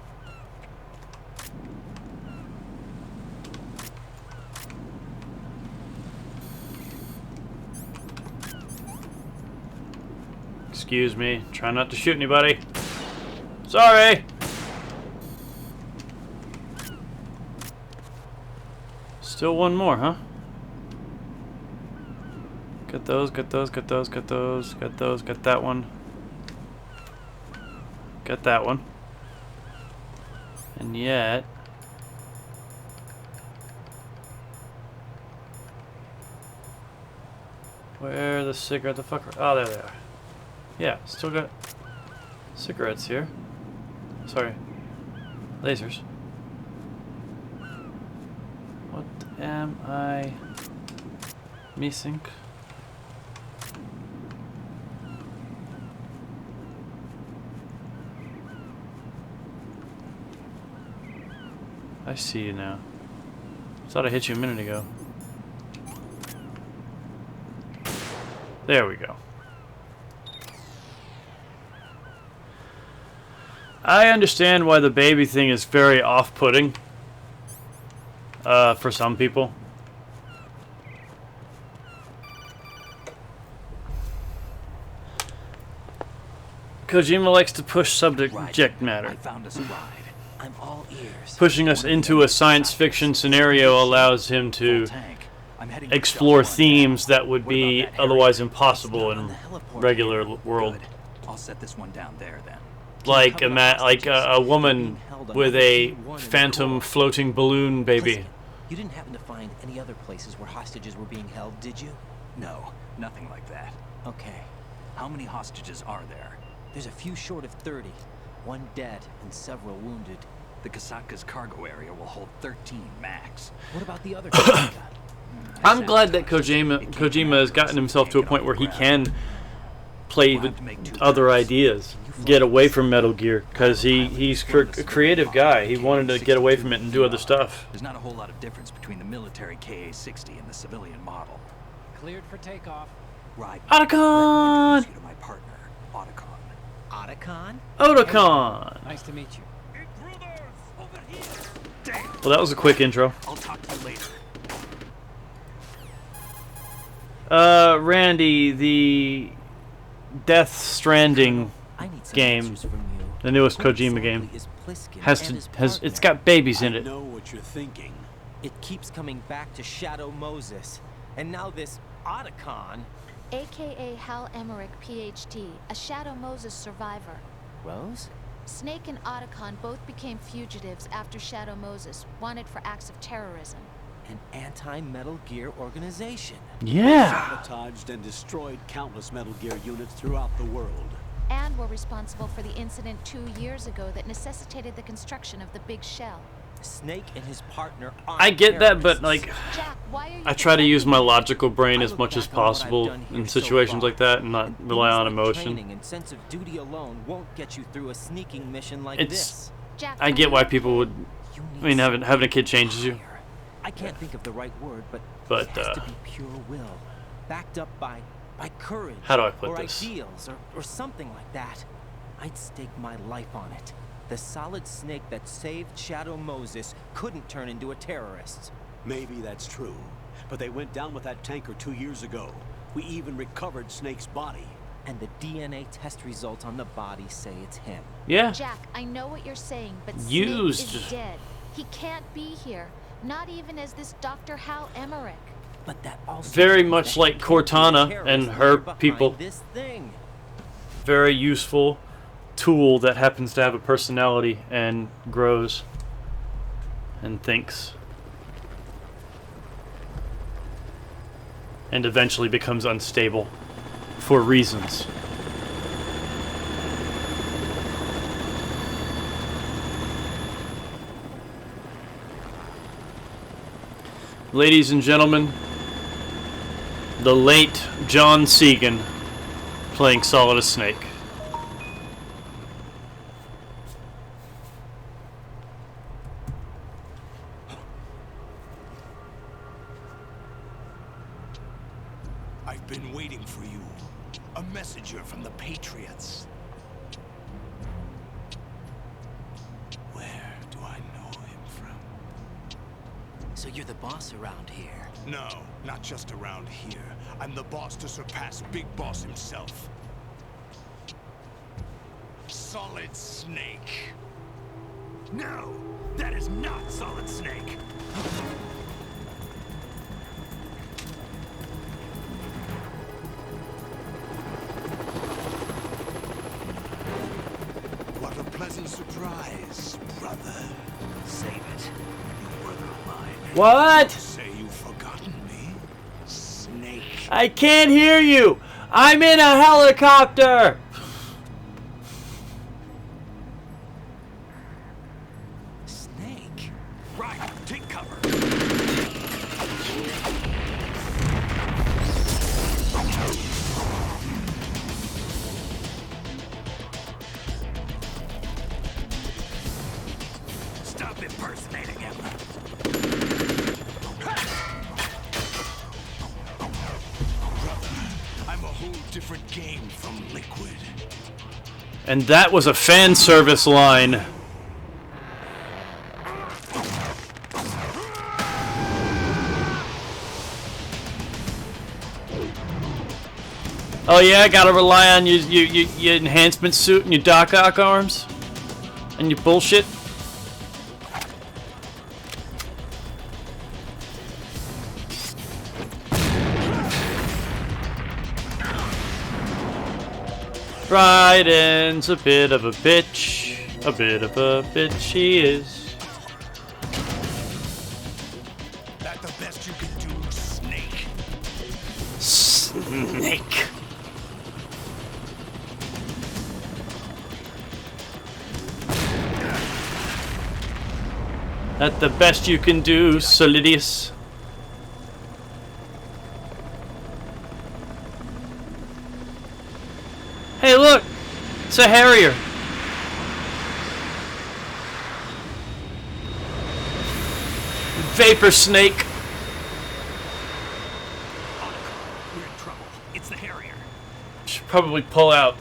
Excuse me. Try not to shoot anybody. Sorry. Still one more, huh? Get those, get those, get those, get those, get those, get that one. Get that one. And yet... Where are the cigarette? The fucker? Oh, there they are. Yeah, still got cigarettes here. Sorry. Lasers. What am I missing? I see you now. Thought I hit you a minute ago. There we go. I understand why the baby thing is very off-putting for some people. Kojima likes to push subject matter. I found us a ride. I'm all ears. Pushing us into a science fiction scenario allows him to explore themes that would be otherwise impossible in regular world. I'll set this one down there then. Like a woman with a phantom floating balloon baby. You didn't happen to find any other places where hostages were being held, did you? No, nothing like that. Okay. How many hostages are there? There's a few short of 30. One dead and several wounded. The Kasatka's cargo area will hold 13 max. What about the other Kasatka? I'm glad that Kojima has gotten himself to a point where he can play with other ideas, get away from Metal Gear, because he's a creative guy. He wanted to get away from it and do other stuff. There's not a whole lot of difference between the military KA-60 and the civilian model. Cleared for takeoff. Right. Otacon! Let me introduce you to my partner, Otacon. Otacon? Otacon! Nice to meet you. Well, that was a quick intro. I'll talk to you later. Randy, the Death Stranding game, the newest Kojima game, it's got babies in it. I know what you're thinking. It keeps coming back to Shadow Moses, and now this Otacon. AKA Hal Emmerich, PhD, a Shadow Moses survivor. Rose? Snake and Otacon both became fugitives after Shadow Moses, wanted for acts of terrorism. An anti-Metal Gear organization. Yeah. Sabotaged and destroyed countless Metal Gear units throughout the world. And were responsible for the incident 2 years ago that necessitated the construction of the Big Shell. Snake and his partner aren't I get that, but like, Jack, why are you I try to use my logical brain as much as possible in situations like that and not rely on emotion. Training and sense of duty alone won't get you through a sneaking mission like this. Jack, I get why people would. I mean, having a kid changes you. I can't think of the right word, but it has to be pure will, backed up by courage. How do I put or this? Ideals, or something like that. I'd stake my life on it. The solid Snake that saved Shadow Moses couldn't turn into a terrorist. Maybe that's true, but they went down with that tanker 2 years ago. We even recovered Snake's body. And the DNA test results on the body say it's him. Yeah. Jack, I know what you're saying, but Used. Snake is dead. He can't be here. Not even as this Dr. Hal Emmerich. But that also very much like Cortana and her people. This thing. Very useful tool that happens to have a personality and grows and thinks. And eventually becomes unstable for reasons. Ladies and gentlemen, the late John Segan playing Solid as Snake. I've been waiting for you. A messenger from the Patriots. Where do I know him from? So you're the boss around here? No, not just around here. I'm the boss to surpass Big Boss himself. Solid Snake. No, that is not Solid Snake. What a pleasant surprise, brother. Save it, you brother of mine. What? Say you've forgotten me? Snake. I can't hear you. I'm in a helicopter. Snake? Right, take cover. Stop impersonating him. I'm a whole different game from Liquid. And that was a fan service line. Oh yeah, I gotta rely on your enhancement suit and your Doc Ock arms? And your bullshit? Raiden's a bit of a bitch. A bit of a bitch he is. That the best you can do, Snake? Snake. That the best you can do, Solidius. Hey, look! It's a Harrier. Vapor Snake. We're in trouble. It's the Harrier. Should probably pull out.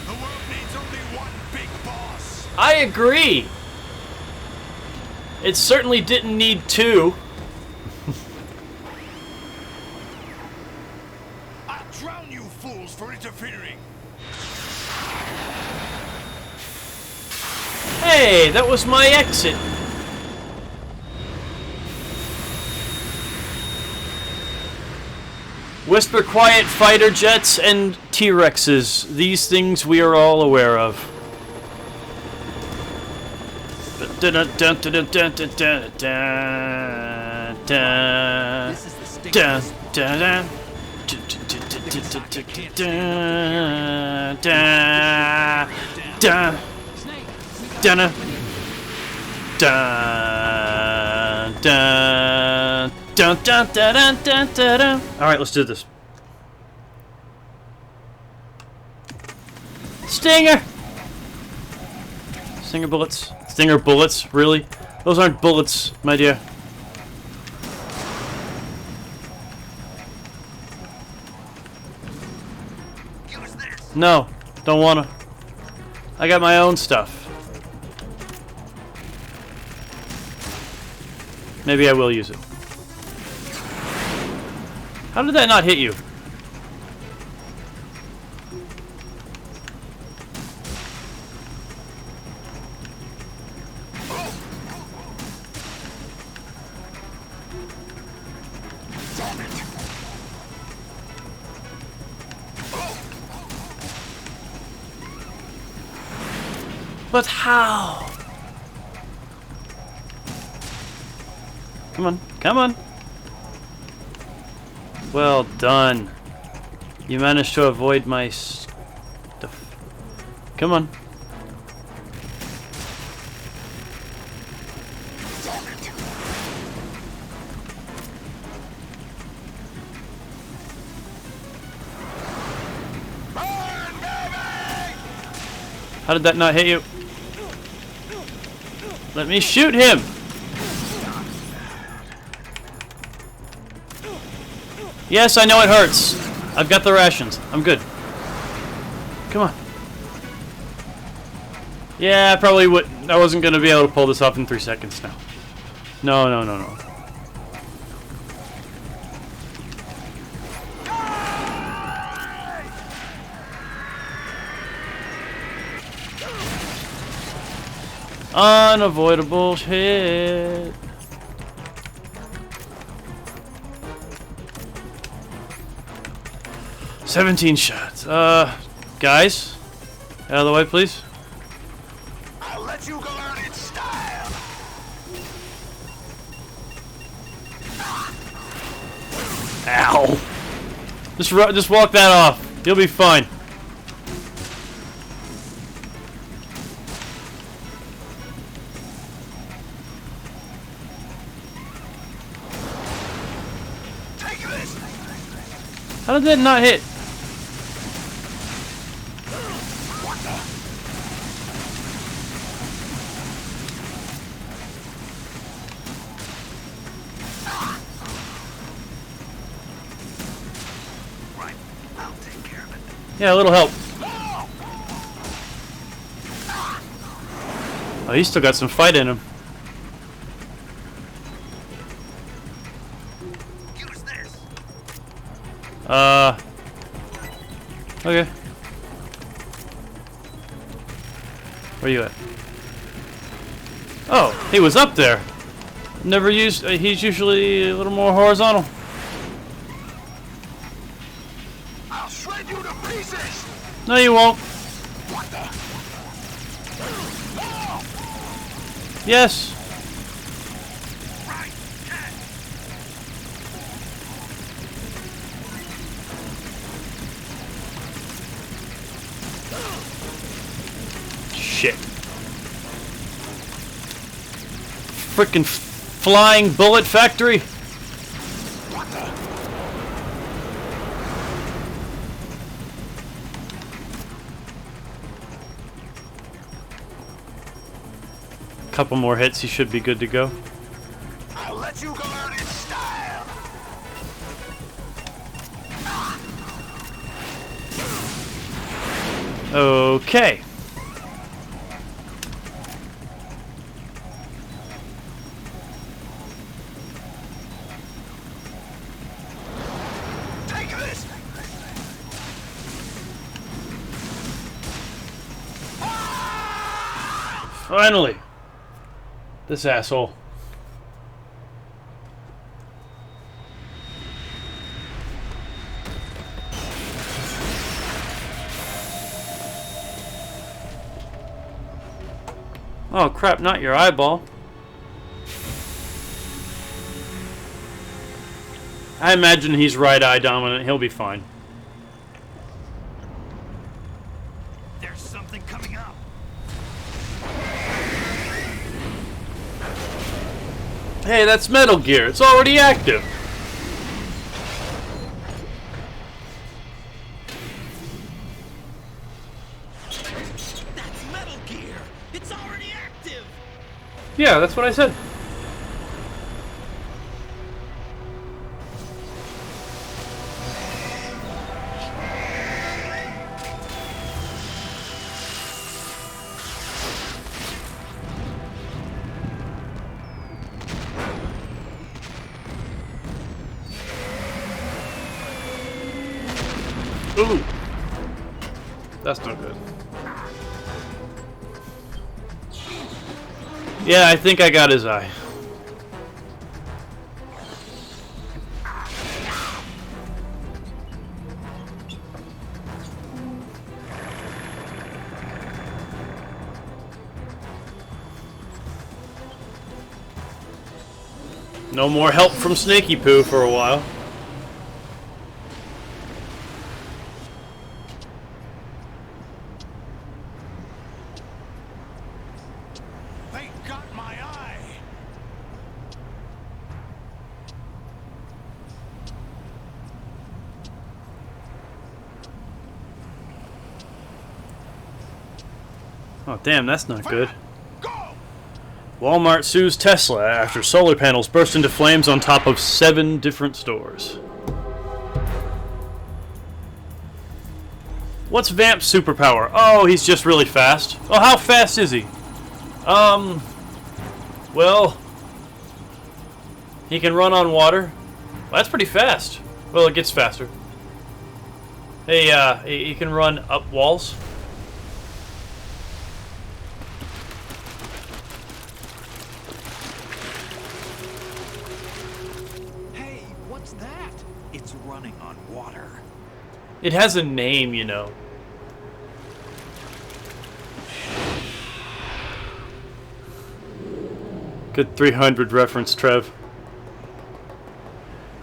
The world needs only one big boss. I agree. It certainly didn't need two. I'll drown you fools for interfering. Hey, that was my exit. Whisper quiet fighter jets and T-Rexes. These things we are all aware of. This is the stick. Alright, let's do this. Stinger! Stinger bullets. Stinger bullets? Really? Those aren't bullets, my dear. No, don't wanna. I got my own stuff. Maybe I will use it. How did that not hit you? But how? Come on, come on. Well done. You managed to avoid my stuff. Come on. How did that not hit you? Let me shoot him! Yes, I know it hurts. I've got the rations. I'm good. Come on. Yeah, I probably would. I wasn't going to be able to pull this off in 3 seconds now. No, no, no, no. Unavoidable hit. "17 shots. Guys, out of the way, please." I'll let you go out in style. Ow! Just walk that off. You'll be fine. Take this. How did that not hit? Right, I'll take care of it. Yeah, a little help. Oh, he's still got some fight in him. Use this. Okay. Where you at? Oh, he was up there. Never used. He's usually a little more horizontal. I'll shred you to pieces. No, you won't. What the? Yes. Right, catch. Shit. Frickin' flying bullet factory. What the? Couple more hits, he should be good to go. I'll let you go out in style. Okay. Take this. Finally. This asshole. Oh crap, not your eyeball. I imagine he's right eye dominant. He'll be fine. There's something coming up. Hey, that's Metal Gear. It's already active. That's Metal Gear. It's already active. Yeah, that's what I said. Ooh. That's not good. Yeah, I think I got his eye. No more help from Snaky Poo for a while. They got my eye. Oh, damn, that's not good. Walmart sues Tesla after solar panels burst into flames on top of 7 different stores. What's Vamp's superpower? Oh, he's just really fast. Oh, how fast is he? Well, he can run on water. Well, that's pretty fast. Well, it gets faster. Hey, he can run up walls. What's that? It's running on water. It has a name, you know. Good 300 reference, Trev.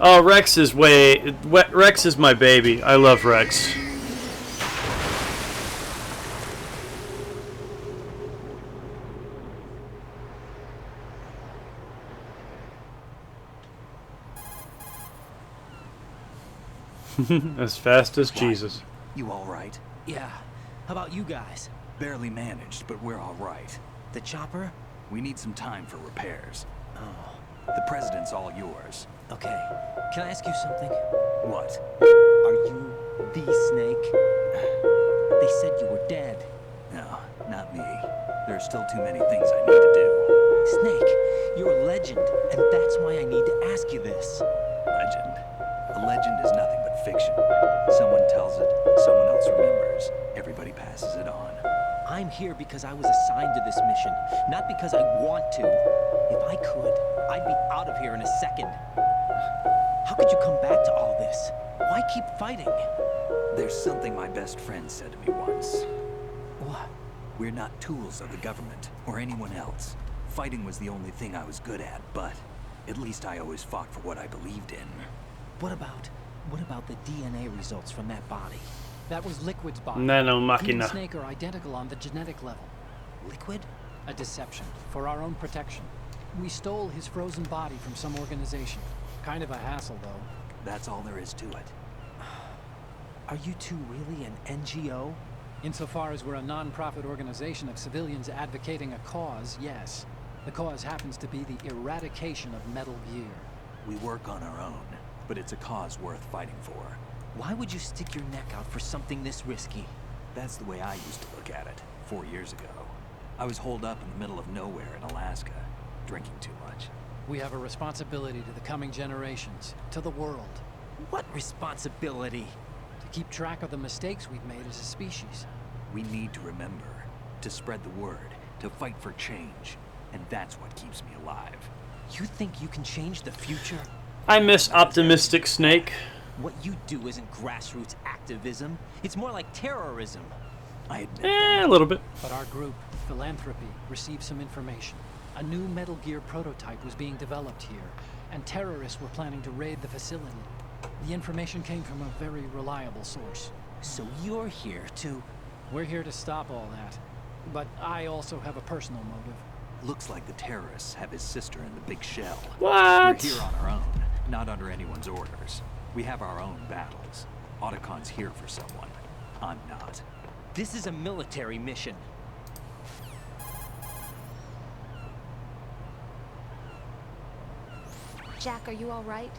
Oh, Rex is Rex is my baby. I love Rex. As fast as Jesus. You all right? Yeah. How about you guys? Barely managed, but we're all right. The chopper? We need some time for repairs. Oh. The president's all yours. Okay. Can I ask you something? What? Are you the Snake? They said you were dead. No, not me. There are still too many things I need to do. Snake, you're a legend, and that's why I need to ask you this. Legend? A legend is nothing but fiction. Someone tells it, someone else remembers. Everybody passes it on. I'm here because I was assigned to this mission, not because I want to. If I could, I'd be out of here in a second. How could you come back to all this? Why keep fighting? There's something my best friend said to me once. What? We're not tools of the government or anyone else. Fighting was the only thing I was good at, but at least I always fought for what I believed in. What about the DNA results from that body? That was Liquid's body. Nano He and Machina. Snake are identical on the genetic level. Liquid? A deception, for our own protection. We stole his frozen body from some organization. Kind of a hassle, though. That's all there is to it. Are you two really an NGO? Insofar as we're a non-profit organization of civilians advocating a cause, yes. The cause happens to be the eradication of Metal Gear. We work on our own, but it's a cause worth fighting for. Why would you stick your neck out for something this risky? That's the way I used to look at it 4 years ago. I was holed up in the middle of nowhere in Alaska, drinking too much. We have a responsibility to the coming generations, to the world. What responsibility? To keep track of the mistakes we've made as a species. We need to remember, to spread the word, to fight for change. And that's what keeps me alive. You think you can change the future? I miss Optimistic Snake. What you do isn't grassroots activism. It's more like terrorism. I admit A little bit. But our group, Philanthropy, received some information. A new Metal Gear prototype was being developed here, and terrorists were planning to raid the facility. The information came from a very reliable source. So you're here to... We're here to stop all that. But I also have a personal motive. Looks like the terrorists have his sister in the big shell. What? We're here on our own, not under anyone's orders. We have our own battles. Otacon's here for someone. I'm not. This is a military mission. Jack, are you all right?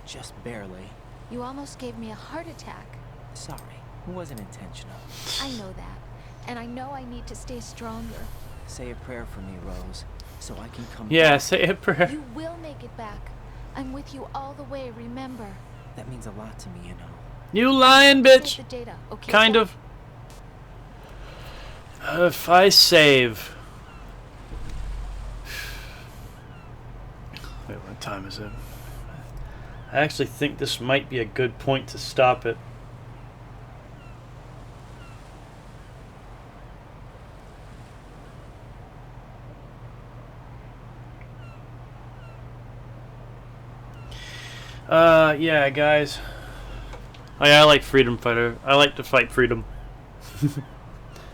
Just barely. You almost gave me a heart attack. Sorry, it wasn't intentional. I know that. And I know I need to stay stronger. Say a prayer for me, Rose, so I can come Yeah, back. say a prayer. You will make it back. I'm with you all the way, remember. That means a lot to me, you know. You lying, bitch. Save the data, okay, Kind Jack? of. If I save... Wait, what time is it? I actually think this might be a good point to stop it. Yeah, guys. I like Freedom Fighter. I like to fight freedom.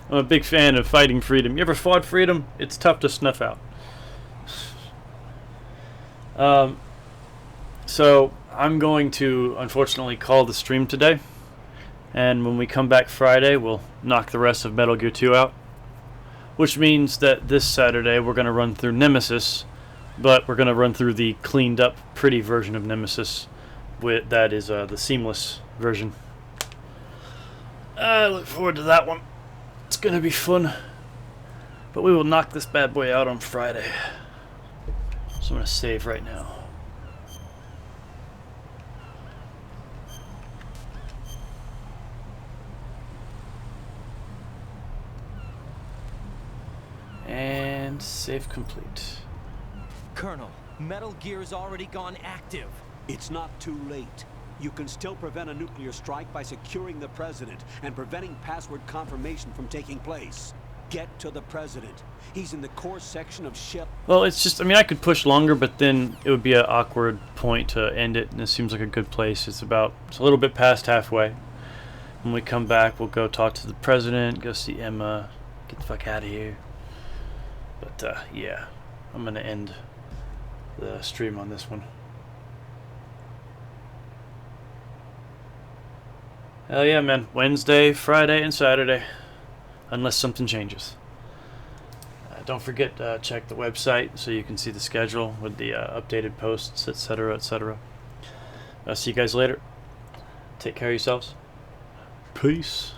I'm a big fan of fighting freedom. You ever fought freedom? It's tough to snuff out. So I'm going to unfortunately call the stream today, and when we come back Friday, we'll knock the rest of Metal Gear 2 out, which means that this Saturday we're going to run through Nemesis, but we're going to run through the cleaned up, pretty version of Nemesis. That is the seamless version. I look forward to that one. It's going to be fun, but we will knock this bad boy out on Friday. So I'm going to save right now. And save complete. Colonel, Metal Gear's already gone active. It's not too late. You can still prevent a nuclear strike by securing the president and preventing password confirmation from taking place. Get to the president. He's in the core section of Shell. Well, it's just, I mean, I could push longer, but then it would be an awkward point to end it, and this seems like a good place. It's a little bit past halfway. When we come back, we'll go talk to the president, go see Emma, get the fuck out of here. But, yeah, I'm going to end the stream on this one. Hell yeah, man. Wednesday, Friday, and Saturday. Unless something changes. Don't forget to check the website so you can see the schedule with the updated posts, etc., etc. I'll see you guys later. Take care of yourselves. Peace.